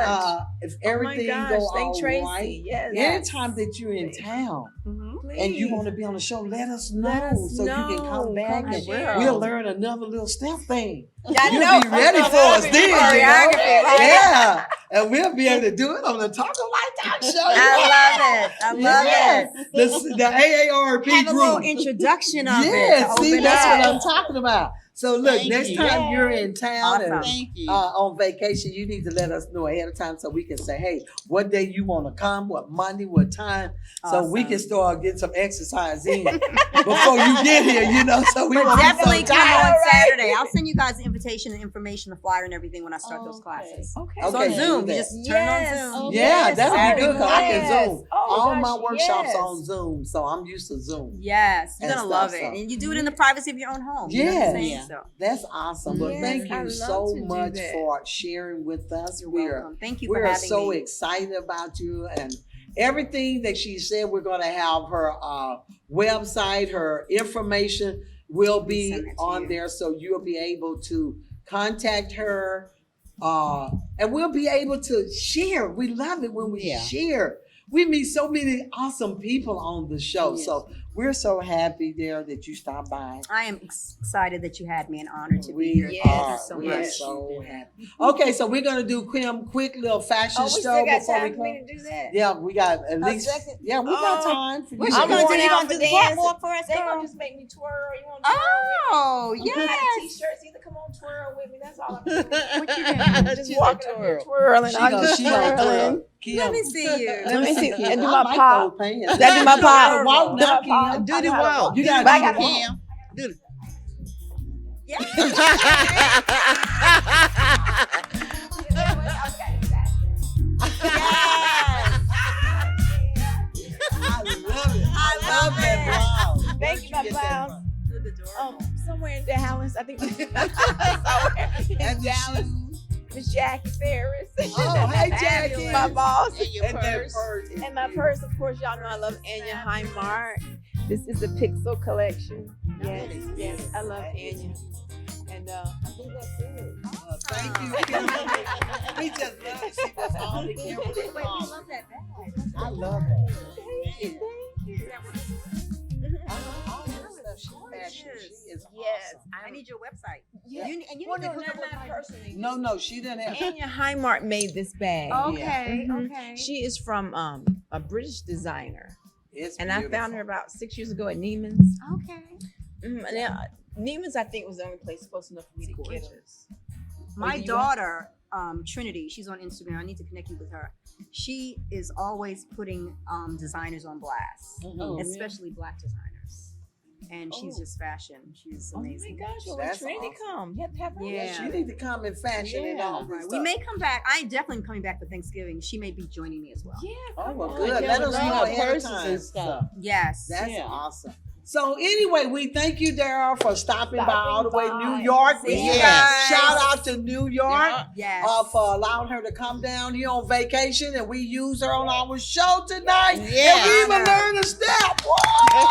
Speaker 1: if
Speaker 2: Oh my
Speaker 1: everything
Speaker 2: gosh,
Speaker 1: go
Speaker 2: thank
Speaker 1: all
Speaker 2: Tracy.
Speaker 1: right,
Speaker 2: Yes.
Speaker 1: anytime that you're in town
Speaker 3: Mhm.
Speaker 1: and you
Speaker 2: Please.
Speaker 1: want to be on the show, let us know
Speaker 2: Let us
Speaker 1: so you can come
Speaker 2: know.
Speaker 1: back
Speaker 2: Come
Speaker 1: and
Speaker 3: share.
Speaker 1: we'll learn another little step thing.
Speaker 2: I
Speaker 1: You'll
Speaker 2: know.
Speaker 1: be ready for us then, you know?
Speaker 2: Choreography, right?
Speaker 1: Yeah, and we'll be able to do it on the Talk Like Talk show.
Speaker 3: I love
Speaker 1: Yes.
Speaker 3: it.
Speaker 1: The AARP
Speaker 3: Have a little
Speaker 1: group.
Speaker 3: introduction of
Speaker 1: Yeah,
Speaker 3: it. To
Speaker 1: see,
Speaker 3: open
Speaker 1: that's
Speaker 3: up.
Speaker 1: what I'm talking about. So look,
Speaker 4: Thank
Speaker 1: next
Speaker 4: you.
Speaker 1: time you're in town
Speaker 3: Awesome.
Speaker 1: and
Speaker 4: Thank you.
Speaker 1: on vacation, you need to let us know ahead of time so we can say, hey, what day you want to come, what Monday, what time, so we can
Speaker 3: Awesome.
Speaker 1: start getting some exercise in before you get here, you know. So we
Speaker 3: But
Speaker 1: won't be so
Speaker 3: definitely come
Speaker 1: tired.
Speaker 3: on Saturday. I'll send you guys the invitation and information, the flyer and everything when I start those
Speaker 4: Okay.
Speaker 3: classes.
Speaker 2: Okay.
Speaker 3: It's
Speaker 1: Okay,
Speaker 3: on Zoom.
Speaker 1: do
Speaker 3: You
Speaker 1: that.
Speaker 3: just turn on
Speaker 2: Yes.
Speaker 3: Zoom.
Speaker 4: Okay.
Speaker 1: Yeah,
Speaker 2: Yes,
Speaker 1: that'll be good because I can
Speaker 2: yes.
Speaker 1: Zoom.
Speaker 2: Oh,
Speaker 1: All
Speaker 2: gosh,
Speaker 1: my workshops
Speaker 2: yes.
Speaker 1: on Zoom, so I'm used to Zoom.
Speaker 3: Yes, you're
Speaker 1: And
Speaker 3: gonna love
Speaker 1: stuff,
Speaker 3: it,
Speaker 1: so.
Speaker 3: and you do it in the privacy of your own home. You know what I'm
Speaker 1: Yes.
Speaker 3: saying?
Speaker 4: Yeah.
Speaker 3: So
Speaker 1: That's awesome. But
Speaker 2: Yes,
Speaker 1: thank
Speaker 2: I
Speaker 1: you
Speaker 2: love
Speaker 1: so
Speaker 2: to do
Speaker 1: much
Speaker 2: that.
Speaker 1: for sharing with us.
Speaker 3: you're
Speaker 1: We're
Speaker 3: welcome. Thank you for
Speaker 1: We're
Speaker 3: having
Speaker 1: so
Speaker 3: me.
Speaker 1: excited about you and everything that she said. We're going to have her website, her information will be
Speaker 3: Send it to
Speaker 1: on
Speaker 3: you.
Speaker 1: there, so you'll be able to contact her, and we'll be able to share. We love it when we
Speaker 4: Yeah.
Speaker 1: share. We meet so many awesome people on the show,
Speaker 4: Yes.
Speaker 1: so we're so happy there that you stopped by.
Speaker 3: I am excited that you had me, and honored to be
Speaker 1: We
Speaker 3: here.
Speaker 2: Yes.
Speaker 3: Thank
Speaker 1: are.
Speaker 3: you so
Speaker 1: We
Speaker 3: much.
Speaker 1: are so happy. Okay, so we're gonna do quick little fashion
Speaker 2: Oh, we
Speaker 1: show
Speaker 2: still got
Speaker 1: before we
Speaker 2: time for me
Speaker 1: close.
Speaker 2: to do that.
Speaker 1: Yeah, we got at least.
Speaker 2: second?
Speaker 1: Yeah, we got
Speaker 2: Oh.
Speaker 1: time for you.
Speaker 3: What
Speaker 2: I'm
Speaker 3: you gonna
Speaker 2: going
Speaker 3: do? You
Speaker 2: out
Speaker 3: gonna
Speaker 2: for
Speaker 3: do the
Speaker 2: dancing.
Speaker 3: catwalk for us,
Speaker 2: They
Speaker 3: girl?
Speaker 2: gonna just make me twirl. You want to twirl
Speaker 3: Oh,
Speaker 2: with me? I'm gonna have
Speaker 3: yes.
Speaker 2: t-shirts. Either come on twirl with me. That's all I'm doing.
Speaker 3: What you doing?
Speaker 2: Just
Speaker 4: She's
Speaker 2: walking
Speaker 4: a
Speaker 2: up here
Speaker 4: twirl.
Speaker 2: twirling.
Speaker 1: She
Speaker 2: I'm
Speaker 1: gonna
Speaker 2: just
Speaker 1: twirl.
Speaker 2: twirling.
Speaker 1: Kim.
Speaker 3: Let me see you.
Speaker 2: Let me see. And do
Speaker 1: I
Speaker 2: my
Speaker 1: like
Speaker 2: pop.
Speaker 1: those pants.
Speaker 2: That do my pop.
Speaker 1: Walk now,
Speaker 2: Do my pop.
Speaker 1: Kim.
Speaker 4: Do the walk.
Speaker 1: You gotta
Speaker 2: But I
Speaker 1: do
Speaker 2: got
Speaker 1: the walk.
Speaker 4: Kim. Do the
Speaker 3: Yeah.
Speaker 1: I love that blouse.
Speaker 2: Thank
Speaker 1: Where'd
Speaker 2: you, my
Speaker 1: get that
Speaker 2: blouse.
Speaker 1: from?
Speaker 2: Somewhere in Dallas, I think. Somewhere in
Speaker 1: And the
Speaker 2: Dallas.
Speaker 1: shoes.
Speaker 2: Miss Jackie Ferris.
Speaker 1: Oh, hey, Jackie.
Speaker 2: My boss.
Speaker 4: and your
Speaker 1: And that
Speaker 4: purse.
Speaker 1: purse. is
Speaker 2: And my purse, of course, y'all know I love Anya Highmark. This is the Pixel collection. Yes, yes, I love Anya. And I think that's it.
Speaker 1: Thank you, Kimberly. We just love to see what's on the Kimberly
Speaker 3: Wait, we
Speaker 1: phone.
Speaker 3: love that bag.
Speaker 1: I love that.
Speaker 2: Thank you.
Speaker 1: All this stuff she fashion. She is
Speaker 2: Yes,
Speaker 1: awesome.
Speaker 3: I need your website.
Speaker 2: Yeah.
Speaker 3: You need
Speaker 2: Well,
Speaker 3: to
Speaker 2: no,
Speaker 3: hook
Speaker 2: not
Speaker 3: up with
Speaker 2: my
Speaker 3: my
Speaker 2: personally.
Speaker 1: No, she didn't have.
Speaker 2: Anya Highmark made this bag.
Speaker 3: Okay,
Speaker 2: Mhm.
Speaker 3: okay.
Speaker 2: She is from a British designer,
Speaker 1: It's
Speaker 2: and I found
Speaker 1: beautiful.
Speaker 2: her about 6 years ago at Neiman's.
Speaker 3: Okay.
Speaker 2: Now, Neiman's, I think, was the only place close enough for me to get her.
Speaker 3: My
Speaker 2: you
Speaker 3: daughter, Trinity, she's on Instagram. I need to connect you with her. She is always putting designers on blast,
Speaker 2: Oh,
Speaker 3: especially black designers. And she's
Speaker 2: Oh.
Speaker 3: just fashion. She's
Speaker 2: Oh my
Speaker 3: amazing.
Speaker 2: gosh! Well, when
Speaker 1: That's
Speaker 2: Trinity
Speaker 1: awesome.
Speaker 2: come, you have to have her.
Speaker 3: Yeah.
Speaker 1: She need to come and fashion and all
Speaker 3: Right.
Speaker 1: this
Speaker 3: We
Speaker 1: stuff.
Speaker 3: may come back. I definitely am coming back for Thanksgiving. She may be joining me as well.
Speaker 2: Yeah.
Speaker 1: Oh, well,
Speaker 2: come
Speaker 1: good.
Speaker 2: on.
Speaker 1: Let us
Speaker 4: bring
Speaker 1: know
Speaker 4: her
Speaker 1: ahead of
Speaker 4: purses
Speaker 1: time.
Speaker 4: and stuff.
Speaker 3: Yes.
Speaker 1: That's
Speaker 4: Yeah.
Speaker 1: awesome. So anyway, we thank you, Daryl, for stopping by all the way to New
Speaker 2: by.
Speaker 1: York.
Speaker 3: See you
Speaker 1: Yeah.
Speaker 3: guys.
Speaker 1: Shout out to New York
Speaker 3: Yes.
Speaker 1: for allowing her to come down here on vacation, and we use her on our show tonight.
Speaker 4: Yeah.
Speaker 1: And we even learned a step. Whoa!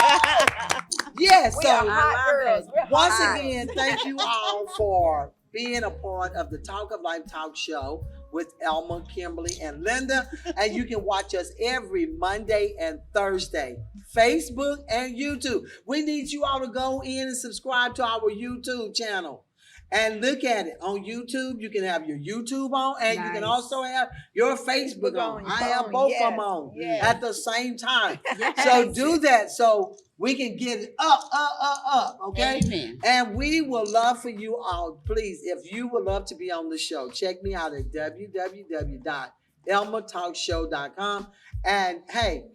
Speaker 1: Yes.
Speaker 2: We are
Speaker 1: So
Speaker 2: hot girls. We're
Speaker 1: once
Speaker 2: hot.
Speaker 1: again, thank you all for being a part of the Talk of Life Talk Show with Elma, Kimberly, and Linda. And you can watch us every Monday and Thursday, Facebook and YouTube. We need you all to go in and subscribe to our YouTube channel. And look at it on YouTube. You can have your YouTube on, and you can
Speaker 3: Nice.
Speaker 1: also have your Facebook on.
Speaker 2: your
Speaker 1: I have
Speaker 2: phone.
Speaker 1: both
Speaker 2: Yes,
Speaker 1: of them on
Speaker 2: yes.
Speaker 1: at the same time.
Speaker 3: Yes.
Speaker 1: So do that so we can get it up, okay?
Speaker 4: Amen.
Speaker 1: And we will love for you all, please, if you would love to be on the show, check me out at www.elmatalkshow.com. And hey,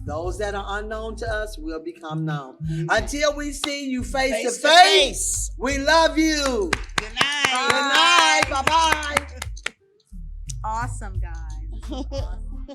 Speaker 1: those that are unknown to us will become known. Until we see you face to face, we love you.
Speaker 4: Good night.
Speaker 1: Good night. Bye-bye.
Speaker 3: Awesome, guys. Awesome.